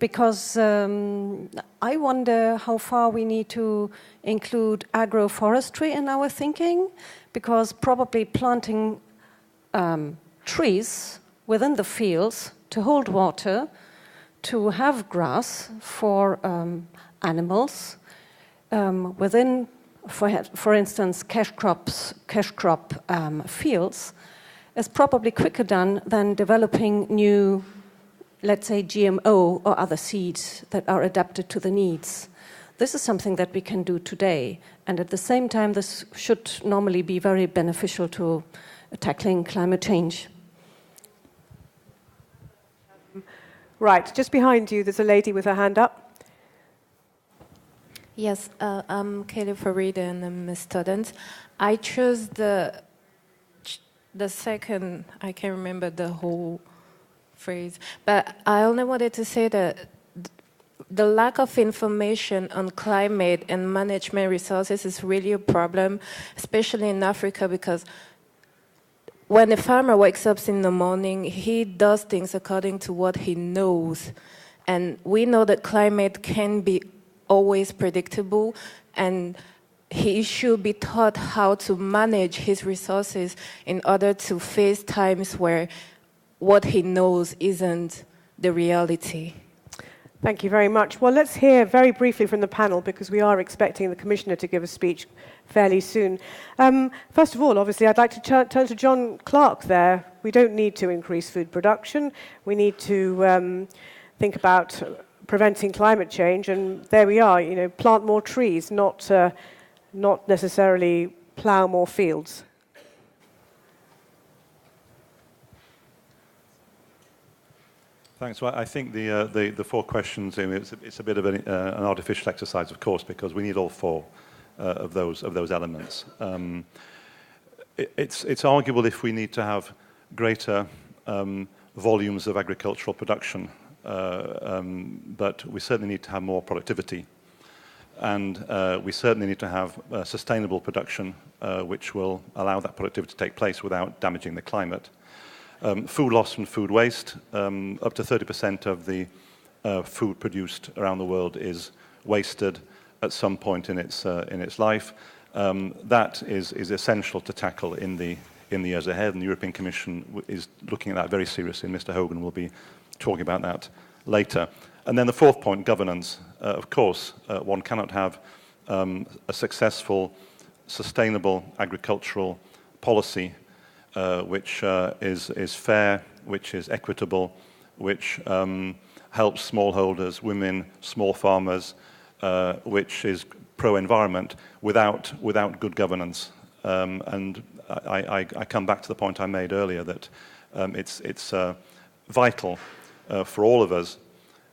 because I wonder how far we need to include agroforestry in our thinking, because probably planting trees within the fields to hold water, to have grass for animals within, for instance, cash crop fields, is probably quicker done than developing new, let's say, GMO or other seeds that are adapted to the needs. This is something that we can do today, and at the same time, this should normally be very beneficial to tackling climate change. Right, just behind you, there's a lady with her hand up. Yes, I'm Kelly Farida and I'm a student. I chose the second, I can't remember the whole phrase, but I only wanted to say that the lack of information on climate and management resources is really a problem, especially in Africa, because when a farmer wakes up in the morning, he does things according to what he knows. And we know that climate can be always predictable, and he should be taught how to manage his resources in order to face times where what he knows isn't the reality. Thank you very much. Well, let's hear very briefly from the panel, because we are expecting the Commissioner to give a speech fairly soon. First of all, obviously, I'd like to turn to John Clark there. We don't need to increase food production. We need to think about preventing climate change, and there we are, plant more trees, not necessarily plough more fields. Thanks. Well, I think the four questions, it's a bit of an artificial exercise, of course, because we need all four of those elements. It's arguable if we need to have greater volumes of agricultural production, but we certainly need to have more productivity, and we certainly need to have sustainable production, which will allow that productivity to take place without damaging the climate. Food loss and food waste, up to 30% of the food produced around the world is wasted at some point in its life. That is essential to tackle in the years ahead, and the European Commission is looking at that very seriously, and Mr. Hogan will be talking about that later. And then the fourth point, governance. Of course, one cannot have a successful, sustainable agricultural policy which is fair, which is equitable, which helps smallholders, women, small farmers, which is pro-environment without good governance. And I come back to the point I made earlier that it's vital for all of us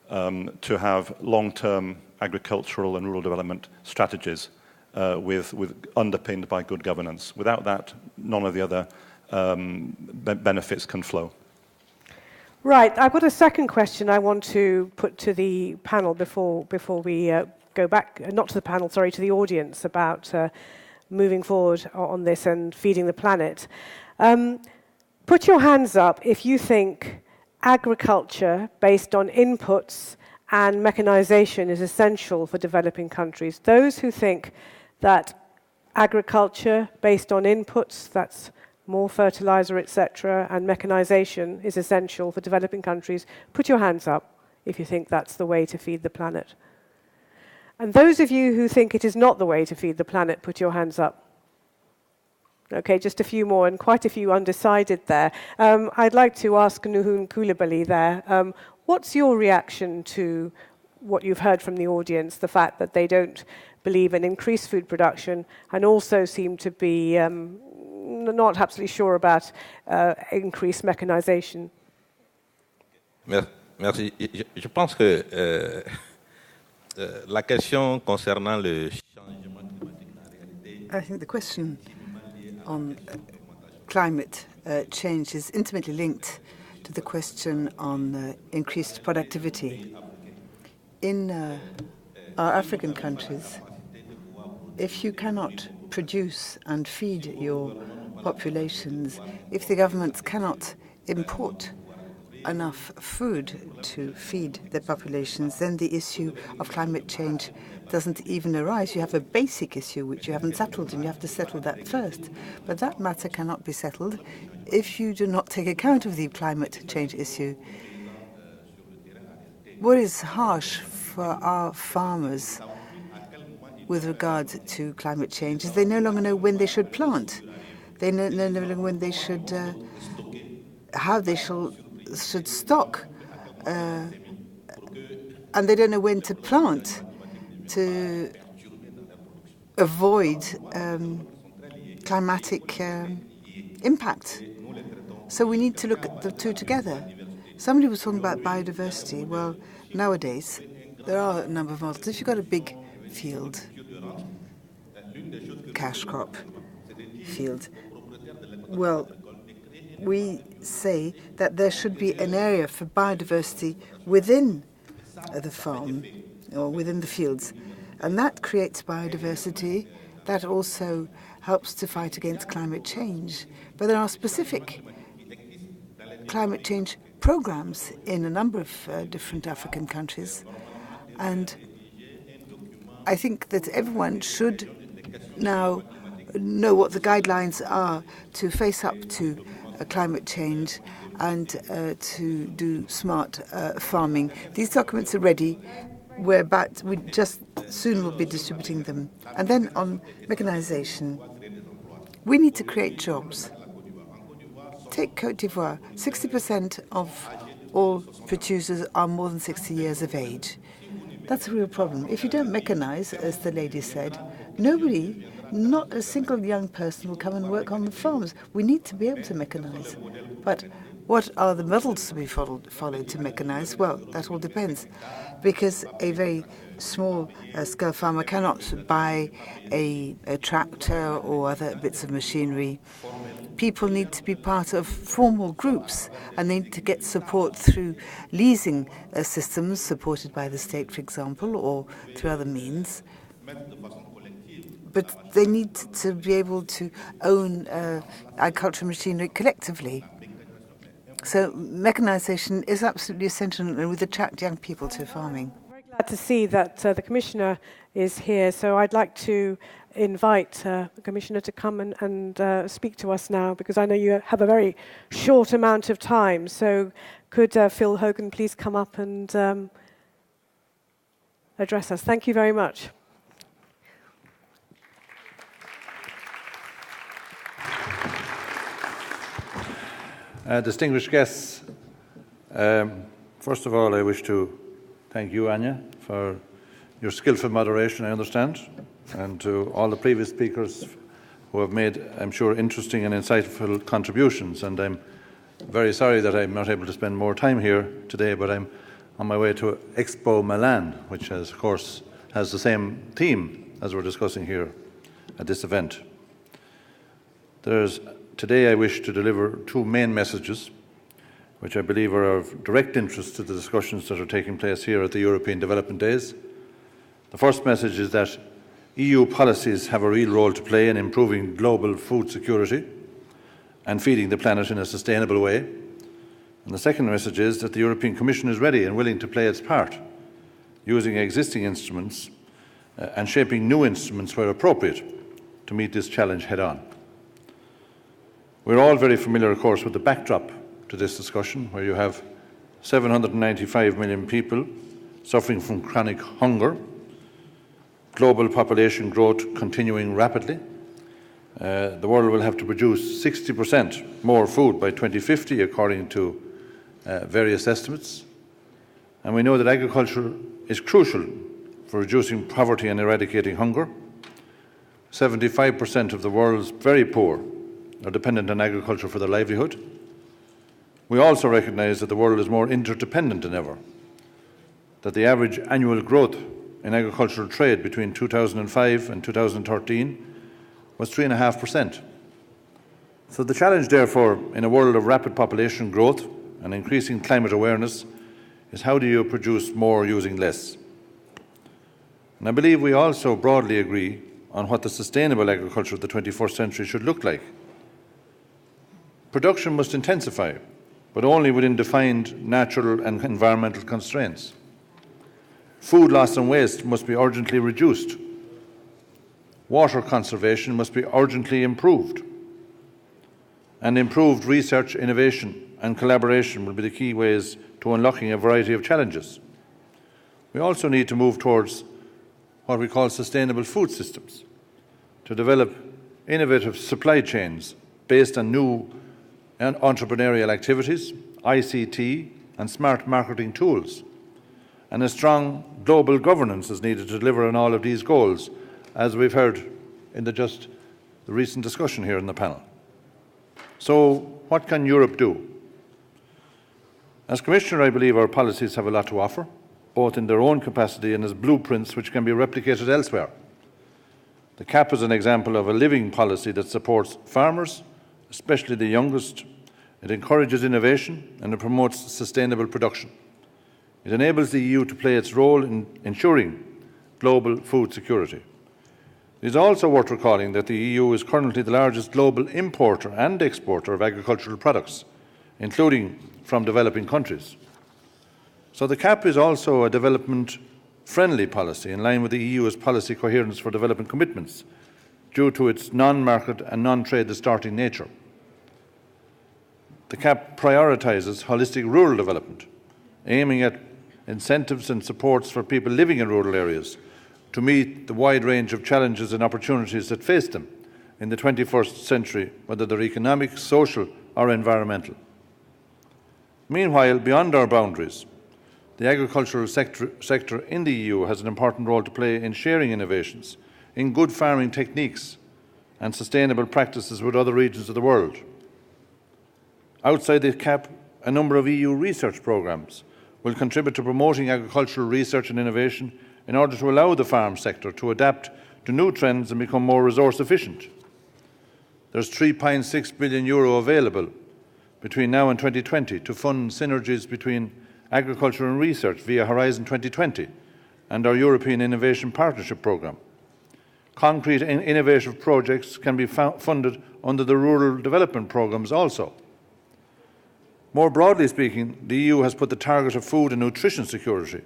to have long-term agricultural and rural development strategies with underpinned by good governance. Without that, none of the other benefits can flow. Right, I've got a second question I want to put to the panel before we go back, not to the panel, sorry, to the audience about moving forward on this and feeding the planet. Put your hands up if you think agriculture based on inputs and mechanization is essential for developing countries. Those who think that agriculture based on inputs, that's more fertilizer, etc., and mechanization is essential for developing countries, put your hands up if you think that's the way to feed the planet. And those of you who think it is not the way to feed the planet, put your hands up. Okay, just a few more, and quite a few undecided there. I'd like to ask Nuhun Koulibaly there, what's your reaction to what you've heard from the audience, the fact that they don't believe in increased food production and also seem to be not absolutely sure about increased mechanization? Merci. Je pense que la question concernant le changement climatique, en réalité, I think the question on climate change is intimately linked to the question on increased productivity. In our African countries, if you cannot produce and feed your populations, if the governments cannot import enough food to feed their populations, then the issue of climate change doesn't even arise. You have a basic issue which you haven't settled, and you have to settle that first. But that matter cannot be settled if you do not take account of the climate change issue. What is harsh for our farmers with regard to climate change is they no longer know when they should plant. They no longer know when they should, how they should stock, and they don't know when to plant. to avoid climatic impact. So we need to look at the two together. Somebody was talking about biodiversity. Well, nowadays, there are a number of models. If you've got a big field, cash crop field, well, we say that there should be an area for biodiversity within the farm or within the fields. And that creates biodiversity. That also helps to fight against climate change. But there are specific climate change programs in a number of different African countries. And I think that everyone should now know what the guidelines are to face up to climate change and to do smart farming. These documents are ready. We just soon will be distributing them. And then on mechanization, we need to create jobs. Take Côte d'Ivoire. 60% of all producers are more than 60 years of age. That's a real problem. If you don't mechanize, as the lady said, nobody, not a single young person will come and work on the farms. We need to be able to mechanize. But what are the models to be followed to mechanize? Well, that all depends. Because a very small scale farmer cannot buy a tractor or other bits of machinery. People need to be part of formal groups and they need to get support through leasing systems supported by the state, for example, or through other means. But they need to be able to own agricultural machinery collectively. So mechanization is absolutely essential and would attract young people to farming. Glad to see that the Commissioner is here, so I'd like to invite the Commissioner to come and speak to us now, because I know you have a very short amount of time. So could Phil Hogan please come up and address us? Thank you very much. Distinguished guests, first of all, I wish to thank you, Anya, for your skillful moderation, I understand, and to all the previous speakers who have made, I'm sure, interesting and insightful contributions. And I'm very sorry that I'm not able to spend more time here today, but I'm on my way to Expo Milan, which has, of course, has the same theme as we're discussing here at this event. Today I wish to deliver two main messages, which I believe are of direct interest to the discussions that are taking place here at the European Development Days. The first message is that EU policies have a real role to play in improving global food security and feeding the planet in a sustainable way. And the second message is that the European Commission is ready and willing to play its part, using existing instruments and shaping new instruments where appropriate to meet this challenge head-on. We're all very familiar, of course, with the backdrop to this discussion, where you have 795 million people suffering from chronic hunger, global population growth continuing rapidly. The world will have to produce 60% more food by 2050, according to various estimates. And we know that agriculture is crucial for reducing poverty and eradicating hunger. 75% of the world's very poor are dependent on agriculture for their livelihood. We also recognise that the world is more interdependent than ever, that the average annual growth in agricultural trade between 2005 and 2013 was 3.5%. So the challenge, therefore, in a world of rapid population growth and increasing climate awareness is how do you produce more using less? And I believe we also broadly agree on what the sustainable agriculture of the 21st century should look like. Production must intensify, but only within defined natural and environmental constraints. Food loss and waste must be urgently reduced. Water conservation must be urgently improved. And improved research, innovation and collaboration will be the key ways to unlocking a variety of challenges. We also need to move towards what we call sustainable food systems, to develop innovative supply chains based on new entrepreneurial activities, ICT and smart marketing tools, and a strong global governance is needed to deliver on all of these goals, as we've heard in the recent discussion here in the panel. So, what can Europe do? As Commissioner, I believe our policies have a lot to offer, both in their own capacity and as blueprints which can be replicated elsewhere. The CAP is an example of a living policy that supports farmers, especially the youngest. It encourages innovation and it promotes sustainable production. It enables the EU to play its role in ensuring global food security. It is also worth recalling that the EU is currently the largest global importer and exporter of agricultural products, including from developing countries. So the CAP is also a development-friendly policy in line with the EU's policy coherence for development commitments due to its non-market and non-trade distorting nature. The CAP prioritises holistic rural development, aiming at incentives and supports for people living in rural areas to meet the wide range of challenges and opportunities that face them in the 21st century, whether they're economic, social or environmental. Meanwhile, beyond our boundaries, the agricultural sector in the EU has an important role to play in sharing innovations, in good farming techniques and sustainable practices with other regions of the world. Outside the CAP, a number of EU research programmes will contribute to promoting agricultural research and innovation in order to allow the farm sector to adapt to new trends and become more resource efficient. There's €3.6 billion available between now and 2020 to fund synergies between agriculture and research via Horizon 2020 and our European Innovation Partnership Programme. Concrete innovative projects can be funded under the rural development programmes also. More broadly speaking, the EU has put the target of food and nutrition security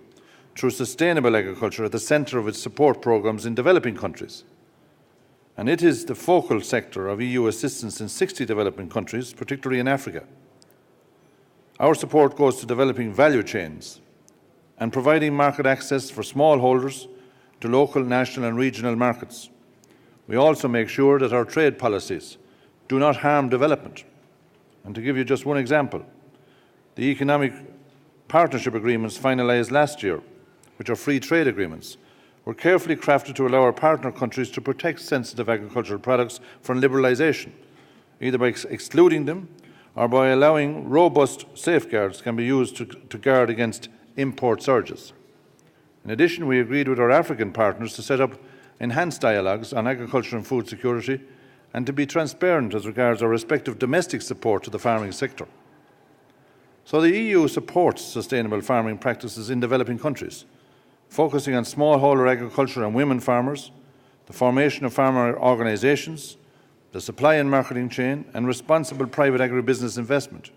through sustainable agriculture at the centre of its support programmes in developing countries. And it is the focal sector of EU assistance in 60 developing countries, particularly in Africa. Our support goes to developing value chains and providing market access for smallholders to local, national and regional markets. We also make sure that our trade policies do not harm development. And to give you just one example, the economic partnership agreements finalised last year, which are free trade agreements, were carefully crafted to allow our partner countries to protect sensitive agricultural products from liberalisation, either by excluding them or by allowing robust safeguards can be used to guard against import surges. In addition, we agreed with our African partners to set up enhanced dialogues on agriculture and food security and to be transparent as regards our respective domestic support to the farming sector. So the EU supports sustainable farming practices in developing countries, focusing on smallholder agriculture and women farmers, the formation of farmer organisations, the supply and marketing chain, and responsible private agribusiness investment.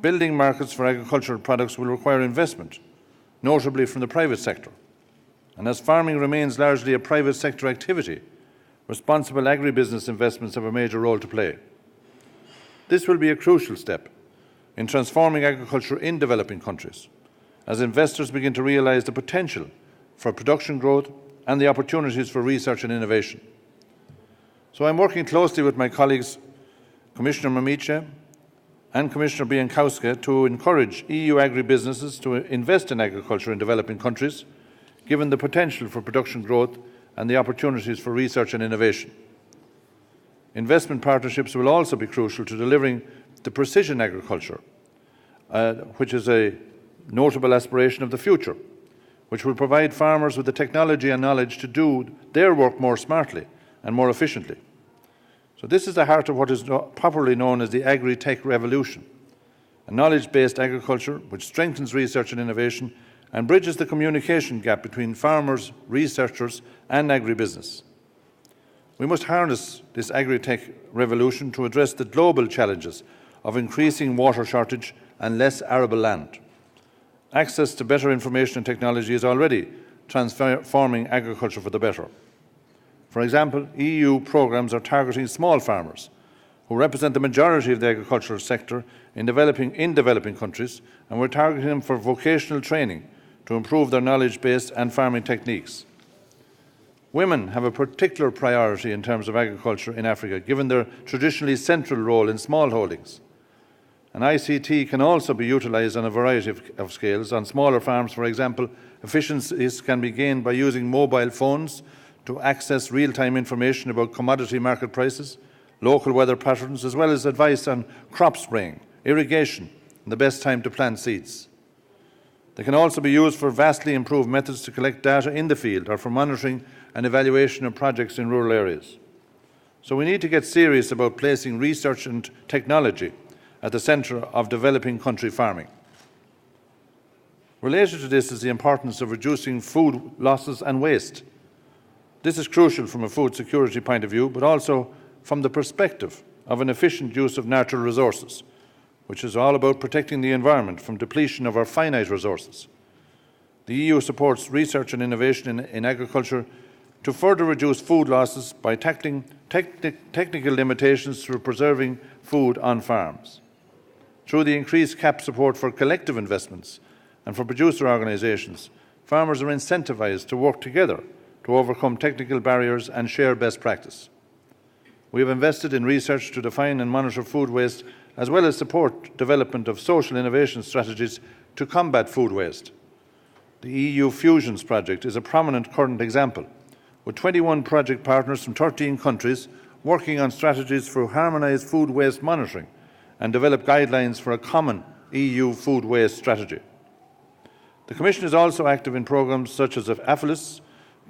Building markets for agricultural products will require investment, notably from the private sector. And as farming remains largely a private sector activity, responsible agribusiness investments have a major role to play. This will be a crucial step in transforming agriculture in developing countries, as investors begin to realise the potential for production growth and the opportunities for research and innovation. So I'm working closely with my colleagues, Commissioner Mimica and Commissioner Bieńkowska, to encourage EU agribusinesses to invest in agriculture in developing countries, given the potential for production growth and the opportunities for research and innovation. Investment partnerships will also be crucial to delivering the precision agriculture, which is a notable aspiration of the future, which will provide farmers with the technology and knowledge to do their work more smartly and more efficiently. So this is the heart of what is popularly known as the agri-tech revolution, a knowledge-based agriculture which strengthens research and innovation and bridges the communication gap between farmers, researchers and agribusiness. We must harness this agri-tech revolution to address the global challenges of increasing water shortage and less arable land. Access to better information and technology is already transforming agriculture for the better. For example, EU programmes are targeting small farmers, who represent the majority of the agricultural sector in developing countries, and we're targeting them for vocational training to improve their knowledge base and farming techniques. Women have a particular priority in terms of agriculture in Africa, given their traditionally central role in smallholdings. And ICT can also be utilised on a variety of scales. On smaller farms, for example, efficiencies can be gained by using mobile phones to access real-time information about commodity market prices, local weather patterns, as well as advice on crop spraying, irrigation, and the best time to plant seeds. They can also be used for vastly improved methods to collect data in the field or for monitoring and evaluation of projects in rural areas. So we need to get serious about placing research and technology at the centre of developing country farming. Related to this is the importance of reducing food losses and waste. This is crucial from a food security point of view, but also from the perspective of an efficient use of natural resources, which is all about protecting the environment from depletion of our finite resources. The EU supports research and innovation in agriculture to further reduce food losses by tackling technical limitations through preserving food on farms. Through the increased CAP support for collective investments and for producer organisations, farmers are incentivised to work together to overcome technical barriers and share best practice. We have invested in research to define and monitor food waste, as well as support development of social innovation strategies to combat food waste. The EU Fusions project is a prominent current example, with 21 project partners from 13 countries working on strategies for harmonised food waste monitoring and develop guidelines for a common EU food waste strategy. The Commission is also active in programmes such as AFLIS,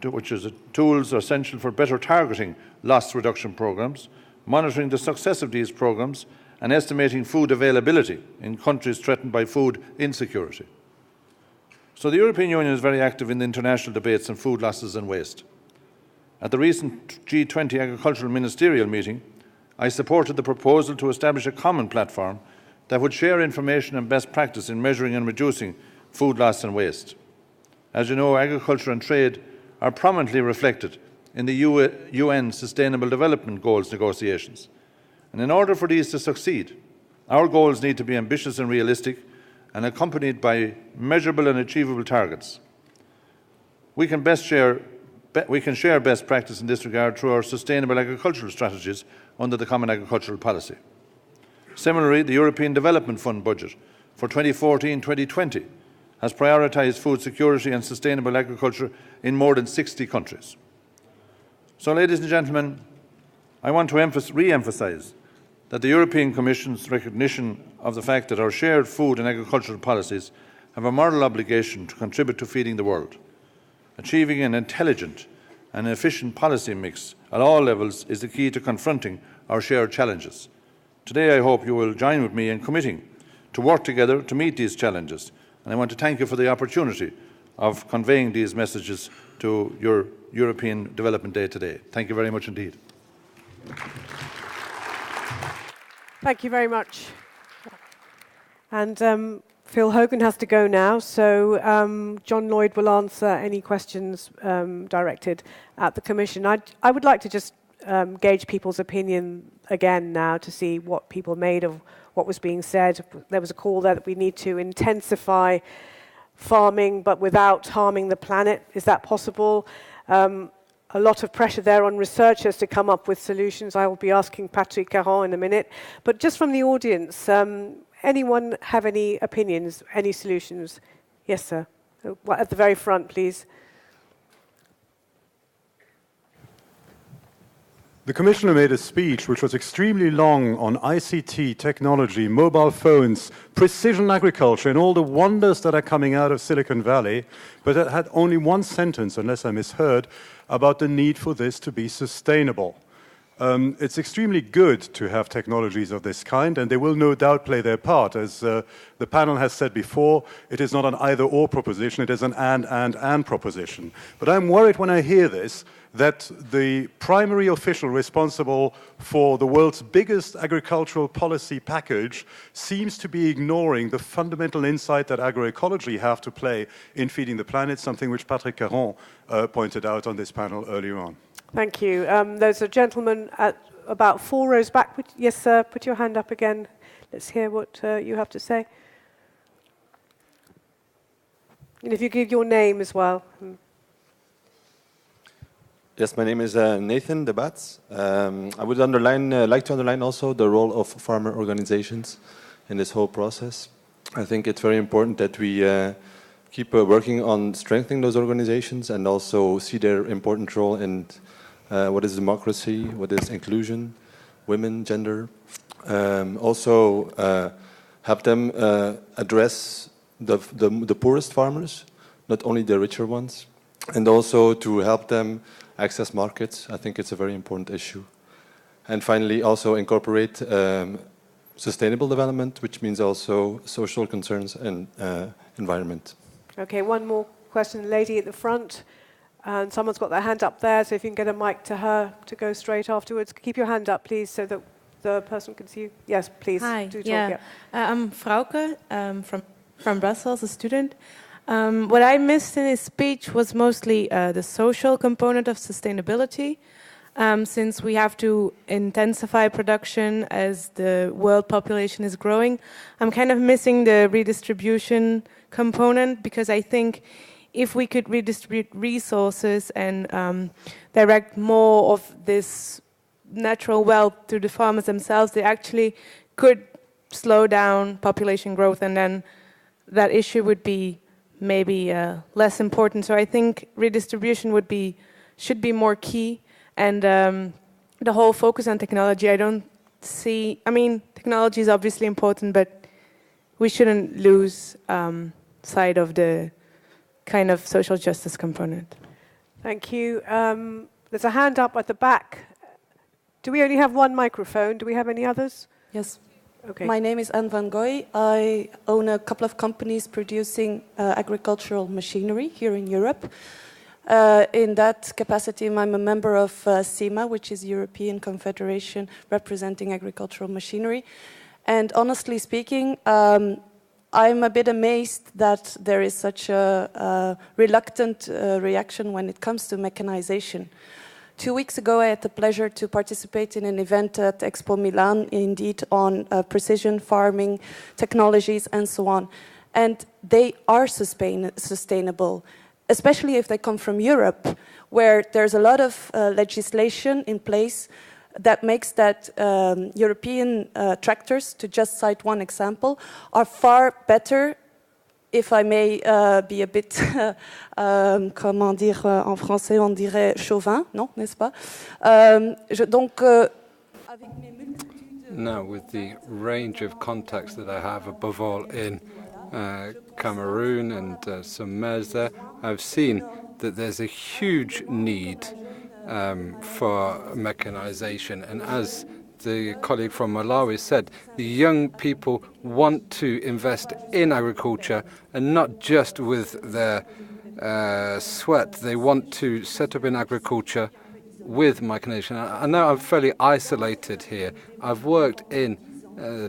which is tools essential for better targeting loss reduction programmes, monitoring the success of these programmes and estimating food availability in countries threatened by food insecurity. So the European Union is very active in the international debates on food losses and waste. At the recent G20 Agricultural Ministerial meeting, I supported the proposal to establish a common platform that would share information and best practice in measuring and reducing food loss and waste. As you know, agriculture and trade are prominently reflected in the UN Sustainable Development Goals negotiations. And in order for these to succeed, our goals need to be ambitious and realistic and accompanied by measurable and achievable targets. We can share best practice in this regard through our sustainable agricultural strategies under the Common Agricultural Policy. Similarly, the European Development Fund budget for 2014-2020 has prioritised food security and sustainable agriculture in more than 60 countries. So, ladies and gentlemen, I want to re-emphasise that the European Commission's recognition of the fact that our shared food and agricultural policies have a moral obligation to contribute to feeding the world. Achieving an intelligent and efficient policy mix at all levels is the key to confronting our shared challenges. Today, I hope you will join with me in committing to work together to meet these challenges, and I want to thank you for the opportunity of conveying these messages to your European Development Day today. Thank you very much indeed. Thank you very much. And Phil Hogan has to go now, so John Lloyd will answer any questions directed at the Commission. I would like to just gauge people's opinion again now to see what people made of what was being said. There was a call there that we need to intensify farming but without harming the planet. Is that possible? A lot of pressure there on researchers to come up with solutions. I will be asking Patrick Caron in a minute. But just from the audience, anyone have any opinions, any solutions? Yes, sir. At the very front, please. The Commissioner made a speech which was extremely long on ICT, technology, mobile phones, precision agriculture, and all the wonders that are coming out of Silicon Valley, but it had only one sentence, unless I misheard, about the need for this to be sustainable. It's extremely good to have technologies of this kind, and they will no doubt play their part. As the panel has said before, it is not an either-or proposition, it is an and proposition. But I'm worried when I hear this, that the primary official responsible for the world's biggest agricultural policy package seems to be ignoring the fundamental insight that agroecology have to play in feeding the planet, something which Patrick Caron pointed out on this panel earlier on. Thank you. There's a gentleman at about 4 rows back. Yes, sir, put your hand up again. Let's hear what you have to say. And if you give your name as well. Yes, my name is Nathan Debatz. I would like to underline also the role of farmer organizations in this whole process. I think it's very important that we keep working on strengthening those organizations and also see their important role in what is democracy, what is inclusion, women, gender. Also help them address the poorest farmers, not only the richer ones, and also to help them access markets. I think it's a very important issue. And finally, also incorporate sustainable development, which means also social concerns and environment. Okay, one more question, lady at the front. And someone's got their hand up there, so if you can get a mic to her to go straight afterwards. Keep your hand up, please, so that the person can see you. Yes, please. Hi, do talk, yeah. I'm Frauke from Brussels, a student. What I missed in his speech was mostly the social component of sustainability. Since we have to intensify production as the world population is growing, I'm kind of missing the redistribution component, because I think if we could redistribute resources and direct more of this natural wealth to the farmers themselves, they actually could slow down population growth, and then that issue would be maybe less important. So I think redistribution should be more key. And the whole focus on technology, I don't see, I mean, technology is obviously important, but we shouldn't lose sight of the kind of social justice component. Thank you. There's a hand up at the back. Do we only have one microphone? Do we have any others? Yes. Okay. My name is Anne van Goy. I own a couple of companies producing agricultural machinery here in Europe. In that capacity, I'm a member of CEMA, which is European Confederation representing agricultural machinery. And honestly speaking, I'm a bit amazed that there is such a reluctant reaction when it comes to mechanization. 2 weeks ago, I had the pleasure to participate in an event at Expo Milan, indeed, on precision farming technologies and so on. And they are sustainable, especially if they come from Europe, where there's a lot of legislation in place that makes that European tractors, to just cite one example, are far better, if I may be a bit, comment dire en français, on dirait chauvin, non, n'est-ce pas? Now, with the range of contacts that I have, above all in Cameroon and some mayors there, I've seen that there's a huge need for mechanization. And as the colleague from Malawi said, the young people want to invest in agriculture, and not just with their sweat. They want to set up in agriculture with mechanization. I know I'm fairly isolated here. I've worked in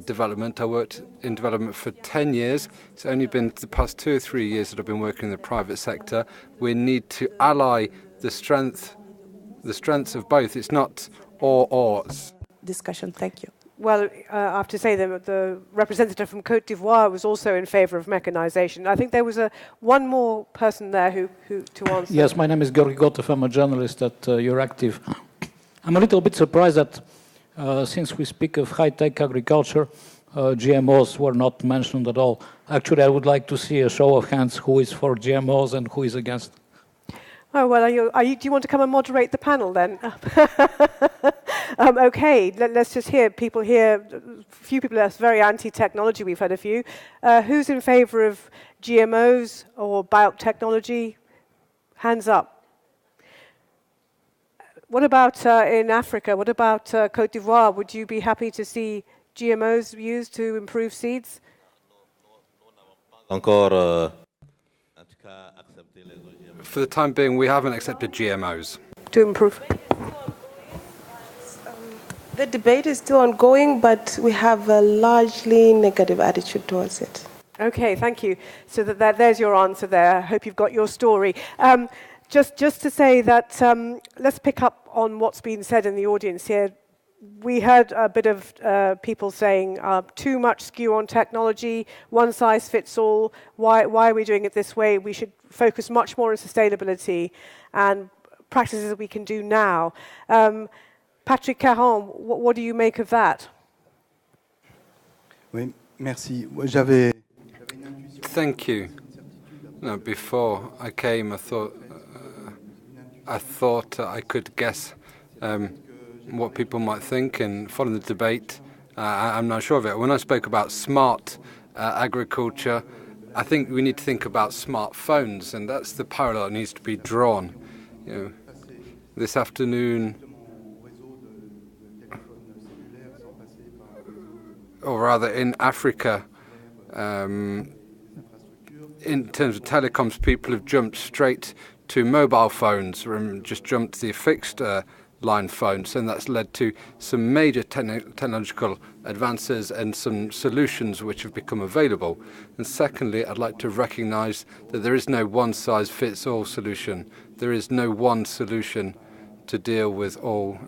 development. I worked in development for 10 years. It's only been the past 2 or 3 years that I've been working in the private sector. We need to ally the strengths of both. It's not or. Discussion. Thank you. Well, I have to say that the representative from Côte d'Ivoire was also in favour of mechanization. I think there was one more person there who to answer. Yes, my name is Georgi Gotev. I'm a journalist at Euractiv. I'm a little bit surprised that since we speak of high-tech agriculture, GMOs were not mentioned at all. Actually, I would like to see a show of hands who is for GMOs and who is against. Oh, well, do you want to come and moderate the panel then? Okay, let's just hear people here. A few people are very anti-technology. We've had a few. Who's in favour of GMOs or biotechnology? Hands up. What about in Africa? What about Côte d'Ivoire? Would you be happy to see GMOs used to improve seeds? For the time being, we haven't accepted GMOs. To improve? The debate is still ongoing, but we have a largely negative attitude towards it. Okay, thank you. So there's your answer there. I hope you've got your story. Just to say that let's pick up on what's been said in the audience here. We heard a bit of people saying too much skew on technology, one size fits all. Why are we doing it this way? We should focus much more on sustainability and practices that we can do now. Patrick Caron, what do you make of that? Oui, Merci. Thank you. No, before I came, I thought I could guess what people might think, and following the debate, I'm not sure of it. When I spoke about smart agriculture, I think we need to think about smartphones, and that's the parallel that needs to be drawn. You know, this afternoon, or rather in Africa, in terms of telecoms, people have jumped straight to mobile phones, just jumped to the fixed line phones, and that's led to some major technological advances and some solutions which have become available. And secondly, I'd like to recognize that there is no one-size-fits-all solution. There is no one solution to deal with all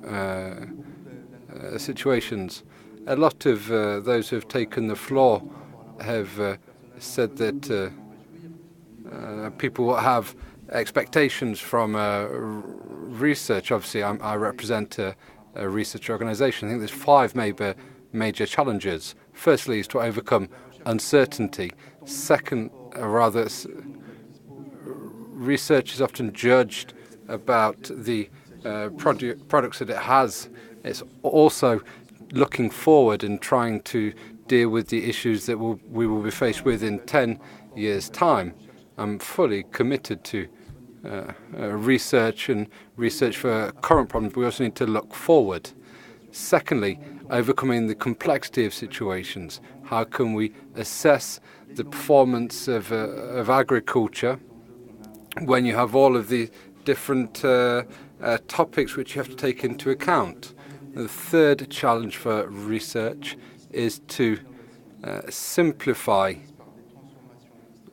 situations. A lot of those who have taken the floor have said that people have expectations from research. Obviously, I represent a research organization. I think there's 5 major challenges. Firstly, is to overcome uncertainty. Second, research is often judged about the products that it has. It's also looking forward and trying to deal with the issues that we will be faced with in 10 years' time. I'm fully committed to research and research for current problems. We also need to look forward. Secondly, overcoming the complexity of situations. How can we assess the performance of agriculture when you have all of the different topics which you have to take into account? The third challenge for research is to simplify.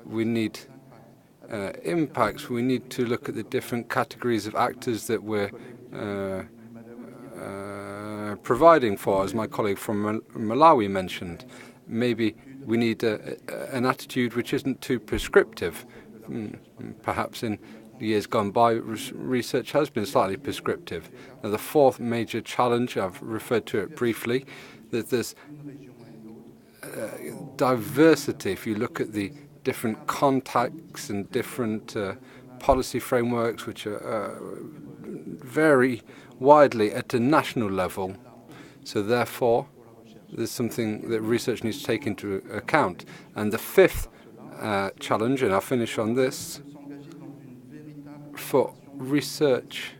We need impacts. We need to look at the different categories of actors that we're providing for, as my colleague from Malawi mentioned. Maybe we need an attitude which isn't too prescriptive. Perhaps in years gone by, research has been slightly prescriptive. Now, the fourth major challenge, I've referred to it briefly, that there's diversity. If you look at the different contacts and different policy frameworks which vary widely at a national level. So therefore, there's something that research needs to take into account. And the fifth challenge, and I'll finish on this, for research,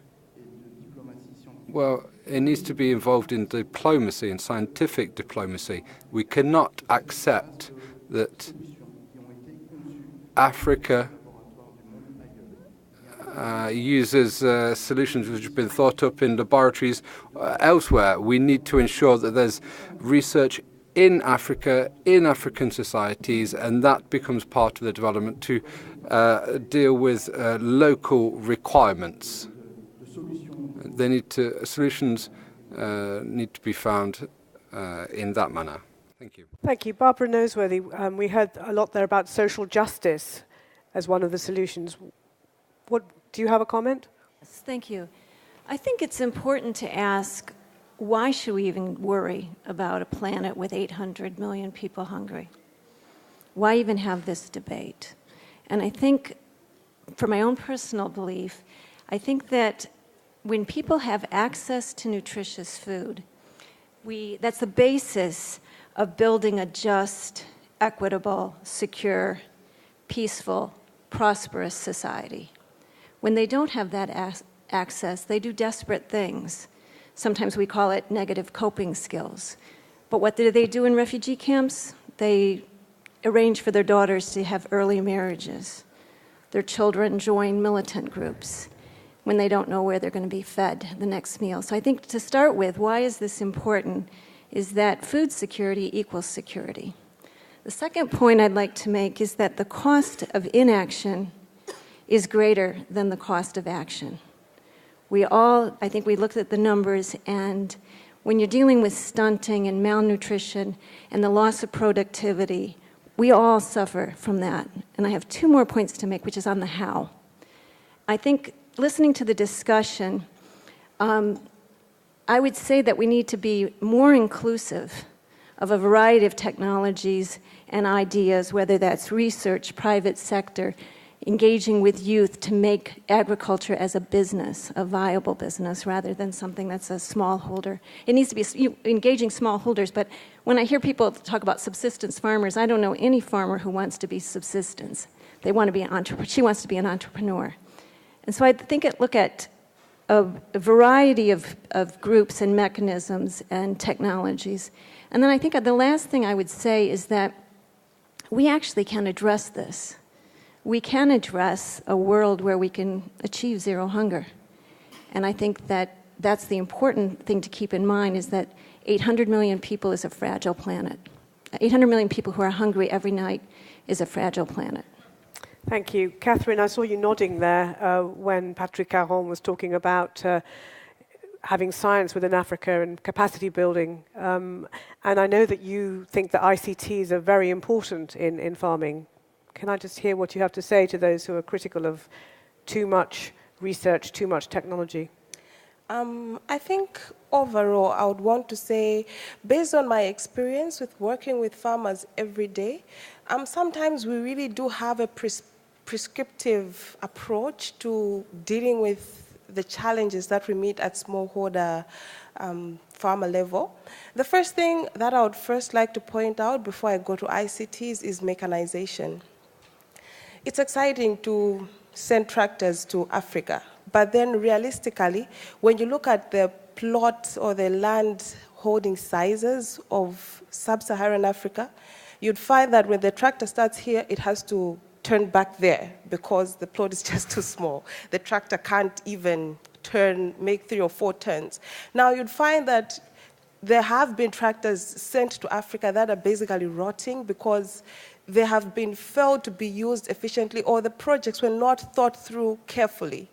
well, it needs to be involved in diplomacy and scientific diplomacy. We cannot accept that Africa uses solutions which have been thought up in laboratories elsewhere. We need to ensure that there's research in Africa, in African societies, and that becomes part of the development to deal with local requirements. Solutions need to be found in that manner. Thank you. Thank you. Barbara Noseworthy, we heard a lot there about social justice as one of the solutions. Do you have a comment? Yes, thank you. I think it's important to ask, why should we even worry about a planet with 800 million people hungry? Why even have this debate? And I think, for my own personal belief, I think that when people have access to nutritious food, that's the basis of building a just, equitable, secure, peaceful, prosperous society. When they don't have that access, they do desperate things. Sometimes we call it negative coping skills. But what do they do in refugee camps? They arrange for their daughters to have early marriages. Their children join militant groups when they don't know where they're going to be fed the next meal. So I think to start with, why is this important, is that food security equals security. The second point I'd like to make is that the cost of inaction is greater than the cost of action. I think we looked at the numbers, and when you're dealing with stunting and malnutrition and the loss of productivity, we all suffer from that. And I have 2 more points to make, which is on the how. I think listening to the discussion, I would say that we need to be more inclusive of a variety of technologies and ideas, whether that's research, private sector, engaging with youth to make agriculture as a business, a viable business, rather than something that's a smallholder. It needs to be engaging smallholders, but when I hear people talk about subsistence farmers, I don't know any farmer who wants to be subsistence. They want to be an entrepreneur. She wants to be an entrepreneur. And so I think look at a variety of groups and mechanisms and technologies. And then I think the last thing I would say is that we actually can address this. We can address a world where we can achieve zero hunger. And I think that that's the important thing to keep in mind, is that 800 million people is a fragile planet. 800 million people who are hungry every night is a fragile planet. Thank you. Catherine, I saw you nodding there when Patrick Caron was talking about having science within Africa and capacity building. And I know that you think that ICTs are very important in farming. Can I just hear what you have to say to those who are critical of too much research, too much technology? I think overall, I would want to say, based on my experience with working with farmers every day, sometimes we really do have a prescriptive approach to dealing with the challenges that we meet at smallholder farmer level. The first thing that I would first like to point out before I go to ICTs is mechanization. It's exciting to send tractors to Africa, but then realistically, when you look at the plot or the land holding sizes of sub-Saharan Africa, you'd find that when the tractor starts here, it has to turn back there because the plot is just too small. The tractor can't even make 3 or 4 turns. Now you'd find that there have been tractors sent to Africa that are basically rotting because they have been failed to be used efficiently, or the projects were not thought through carefully.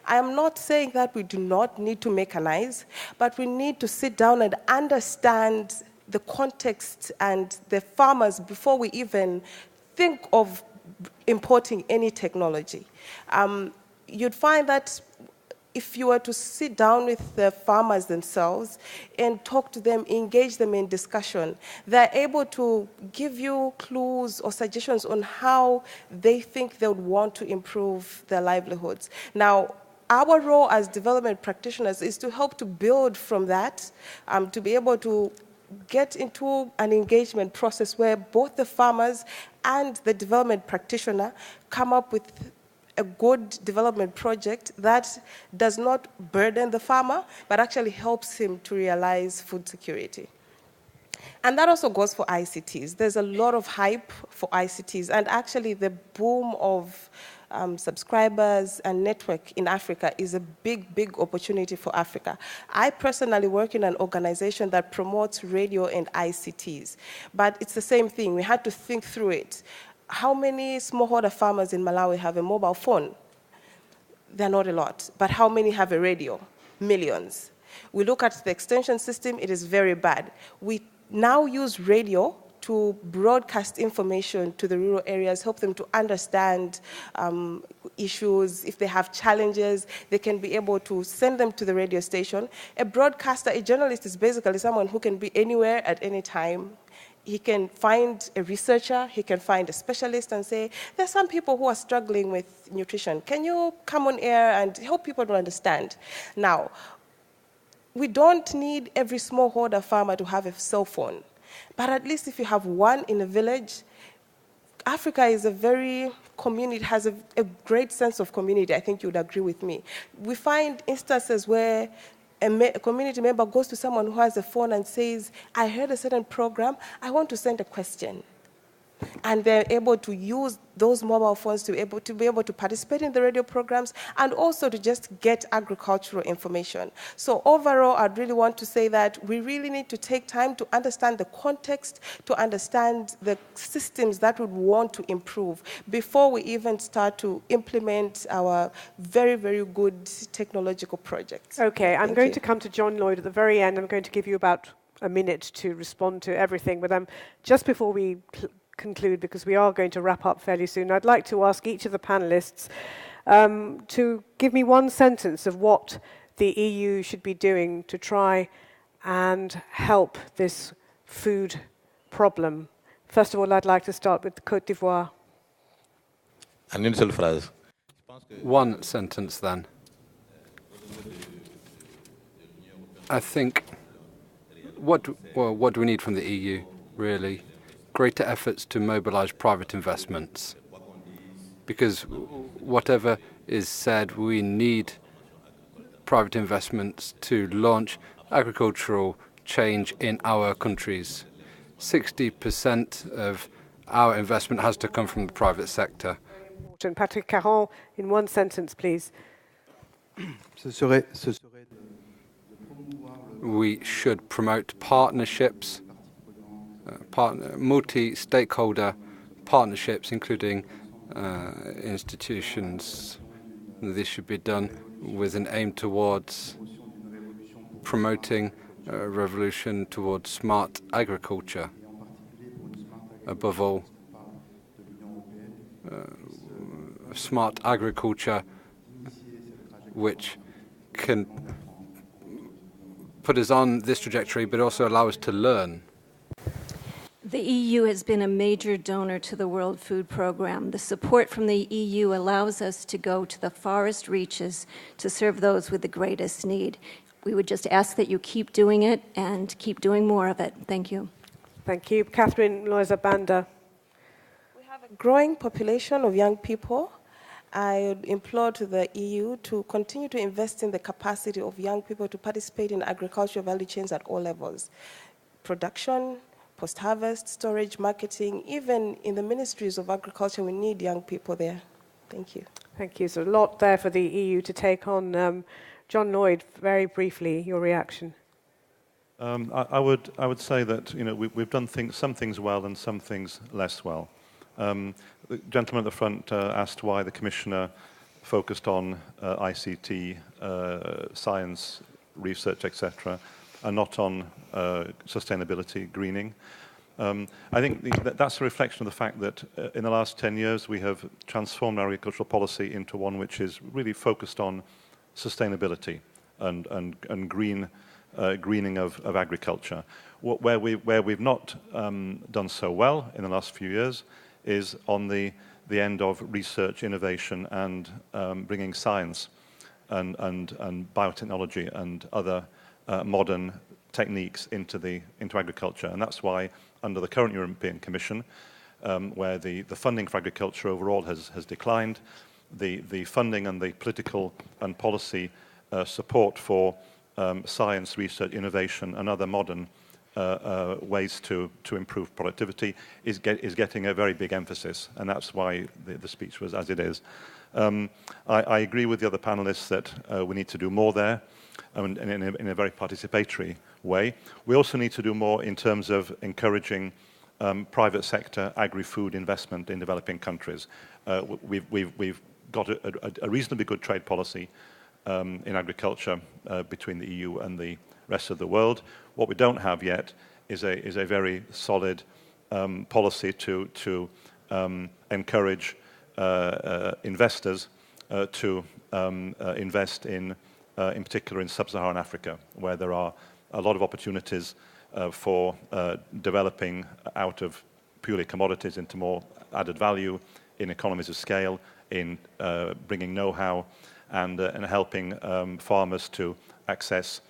I am not saying that we do not need to mechanize, but we need to sit down and understand the context and the farmers before we even think of importing any technology. You'd find that if you were to sit down with the farmers themselves and talk to them, engage them in discussion, they're able to give you clues or suggestions on how they think they would want to improve their livelihoods. Now, our role as development practitioners is to help to build from that, to be able to get into an engagement process where both the farmers and the development practitioner come up with a good development project that does not burden the farmer, but actually helps him to realize food security. And that also goes for ICTs. There's a lot of hype for ICTs, and actually the boom of subscribers and network in Africa is a big, big opportunity for Africa. I personally work in an organization that promotes radio and ICTs, but it's the same thing. We had to think through it. How many smallholder farmers in Malawi have a mobile phone? They're not a lot. But how many have a radio? Millions. We look at the extension system, it is very bad. We now use radio to broadcast information to the rural areas, help them to understand issues. If they have challenges, they can be able to send them to the radio station. A broadcaster, a journalist, is basically someone who can be anywhere at any time. He can find a researcher, he can find a specialist and say, there's some people who are struggling with nutrition. Can you come on air and help people to understand? Now, we don't need every smallholder farmer to have a cell phone, but at least if you have one in a village, Africa is a very community, has a great sense of community. I think you would agree with me. We find instances where a community member goes to someone who has a phone and says, I heard a certain program, I want to send a question. And they're able to use those mobile phones to be able to participate in the radio programs and also to just get agricultural information. So overall, I'd really want to say that we really need to take time to understand the context, to understand the systems that we want to improve before we even start to implement our very, very good technological projects. Okay, I'm going to come to John Lloyd at the very end. I'm going to give you about a minute to respond to everything, but just before we conclude, because we are going to wrap up fairly soon, I'd like to ask each of the panelists to give me one sentence of what the EU should be doing to try and help this food problem? First of all, I'd like to start with Côte d'Ivoire. En une seule phrase. One sentence then. I think what do we need from the EU, really? Greater efforts to mobilize private investments. Because whatever is said, we need private investments to launch agricultural change in our countries. 60% of our investment has to come from the private sector. Patrick Caron, in one sentence, please. We should promote partnerships, multi-stakeholder partnerships, including institutions. This should be done with an aim towards promoting a revolution towards smart agriculture. Above all, smart agriculture which can put us on this trajectory but also allow us to learn. The EU has been a major donor to the World Food Programme. The support from the EU allows us to go to the farthest reaches to serve those with the greatest need. We would just ask that you keep doing it and keep doing more of it. Thank you. Thank you. Catherine Loiza-Banda. We have a growing population of young people. I would implore to the EU to continue to invest in the capacity of young people to participate in agricultural value chains at all levels. Production, post-harvest, storage, marketing, even in the ministries of agriculture, we need young people there. Thank you. Thank you. So a lot there for the EU to take on. John Lloyd, very briefly, your reaction. I would say that we've done some things well and some things less well. The gentleman at the front asked why the Commissioner focused on ICT, science, research, etc., and not on sustainability, greening. I think that's a reflection of the fact that in the last 10 years we have transformed our agricultural policy into one which is really focused on sustainability and greening of agriculture. Where we've not done so well in the last few years is on the end of research, innovation, and bringing science and biotechnology and other modern techniques into agriculture. And that's why under the current European Commission, where the funding for agriculture overall has declined, the funding and the political and policy support for science, research, innovation, and other modern ways to improve productivity is getting a very big emphasis, and that's why the speech was as it is. I agree with the other panelists that we need to do more there, and in a very participatory way. We also need to do more in terms of encouraging private sector agri-food investment in developing countries. We've got a reasonably good trade policy in agriculture between the EU and the rest of the world. What we don't have yet is a very solid policy to encourage investors to invest in particular in sub-Saharan Africa, where there are a lot of opportunities for developing out of purely commodities into more added value, in economies of scale, in bringing know-how, and helping farmers to access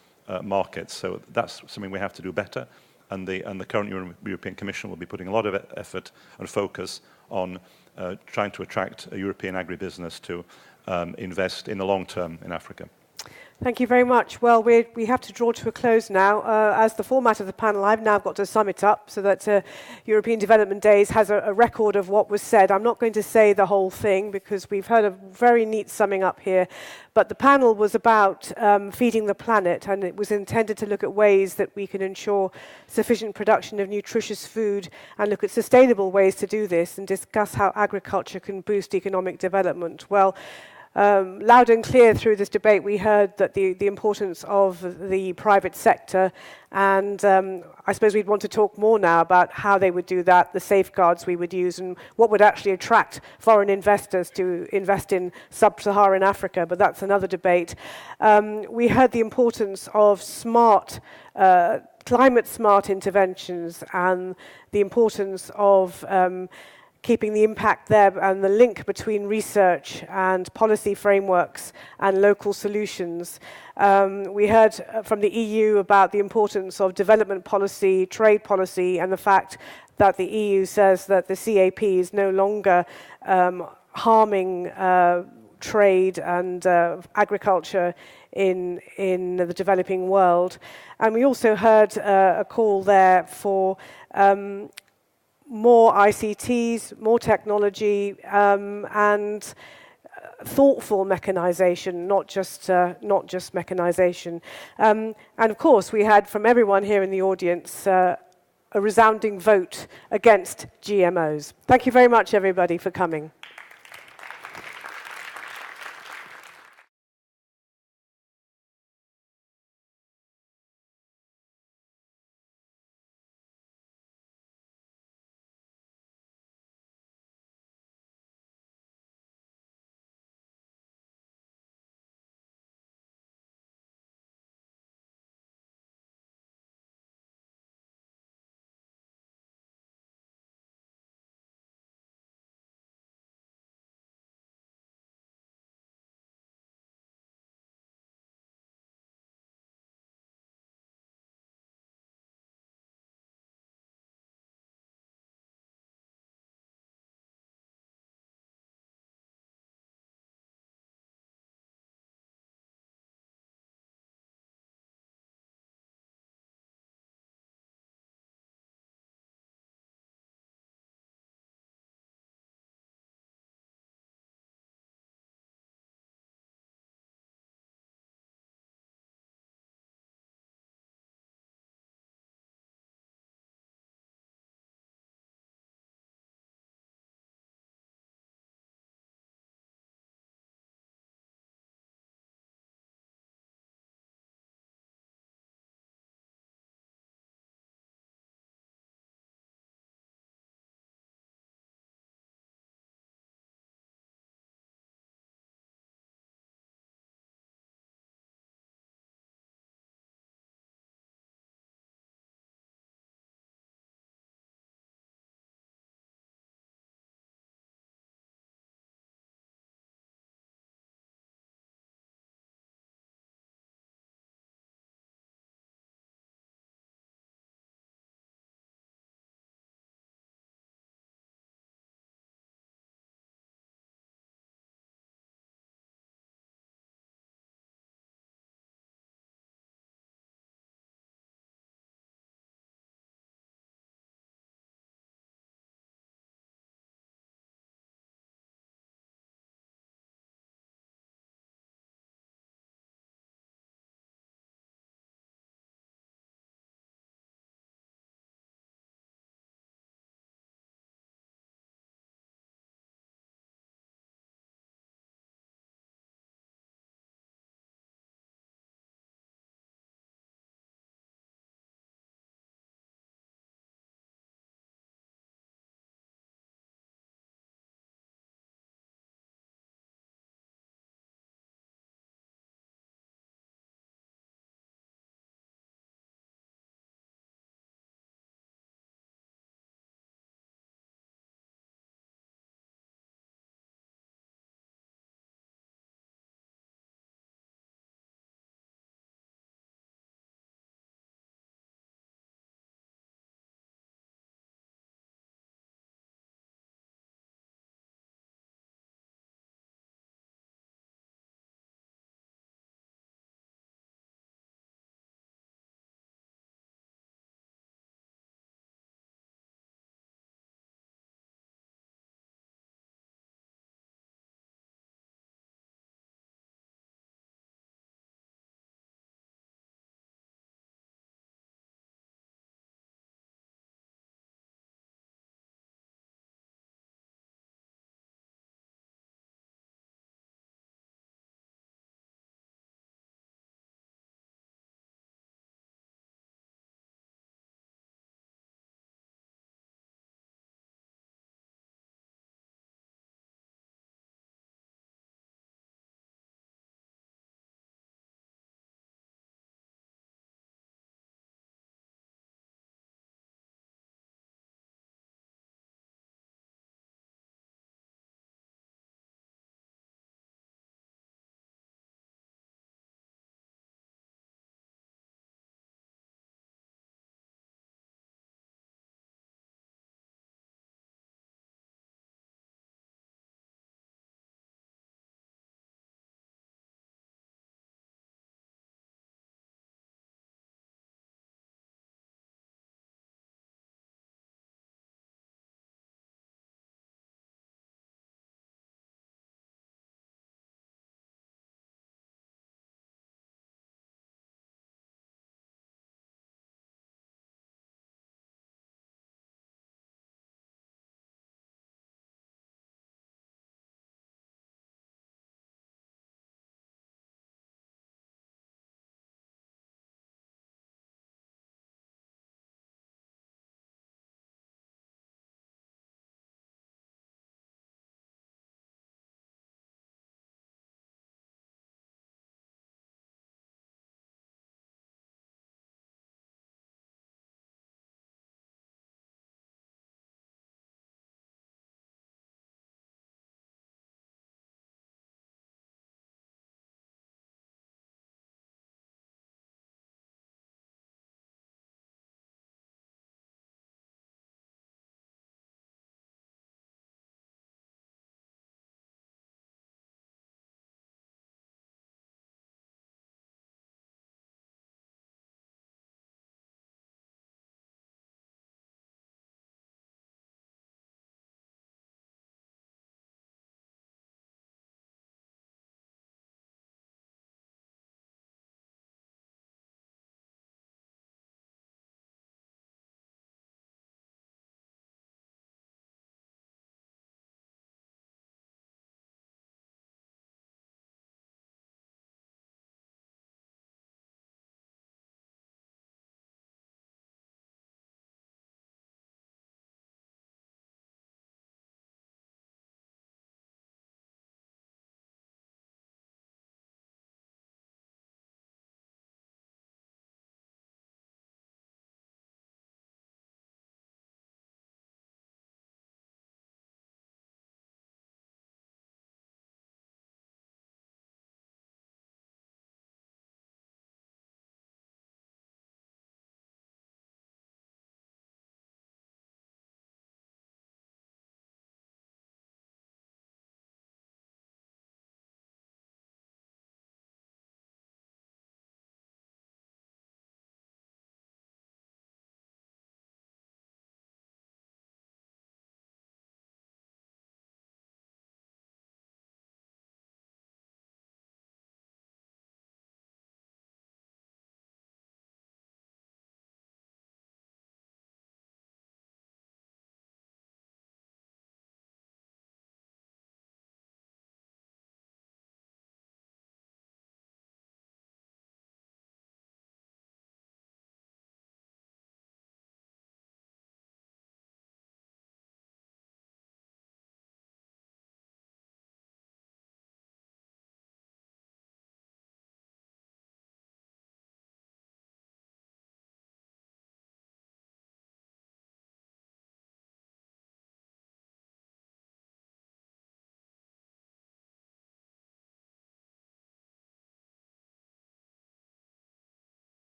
markets. So that's something we have to do better, and the current European Commission will be putting a lot of effort and focus on trying to attract a European agribusiness to invest in the long term in Africa. Thank you very much. Well, we have to draw to a close now. As the format of the panel, I've now got to sum it up so that European Development Days has a record of what was said. I'm not going to say the whole thing because we've heard a very neat summing up here. But the panel was about feeding the planet, and it was intended to look at ways that we can ensure sufficient production of nutritious food and look at sustainable ways to do this and discuss how agriculture can boost economic development. Well, loud and clear through this debate, we heard that the importance of the private sector, and I suppose we'd want to talk more now about how they would do that, the safeguards we would use, and what would actually attract foreign investors to invest in sub-Saharan Africa, but that's another debate. We heard the importance of climate-smart interventions and the importance of keeping the impact there and the link between research and policy frameworks and local solutions. We heard from the EU about the importance of development policy, trade policy, and the fact that the EU says that the CAP is no longer harming trade and agriculture in the developing world. And we also heard a call there for more ICTs, more technology, and thoughtful mechanization, not just mechanization. And of course, we had from everyone here in the audience a resounding vote against GMOs. Thank you very much, everybody, for coming.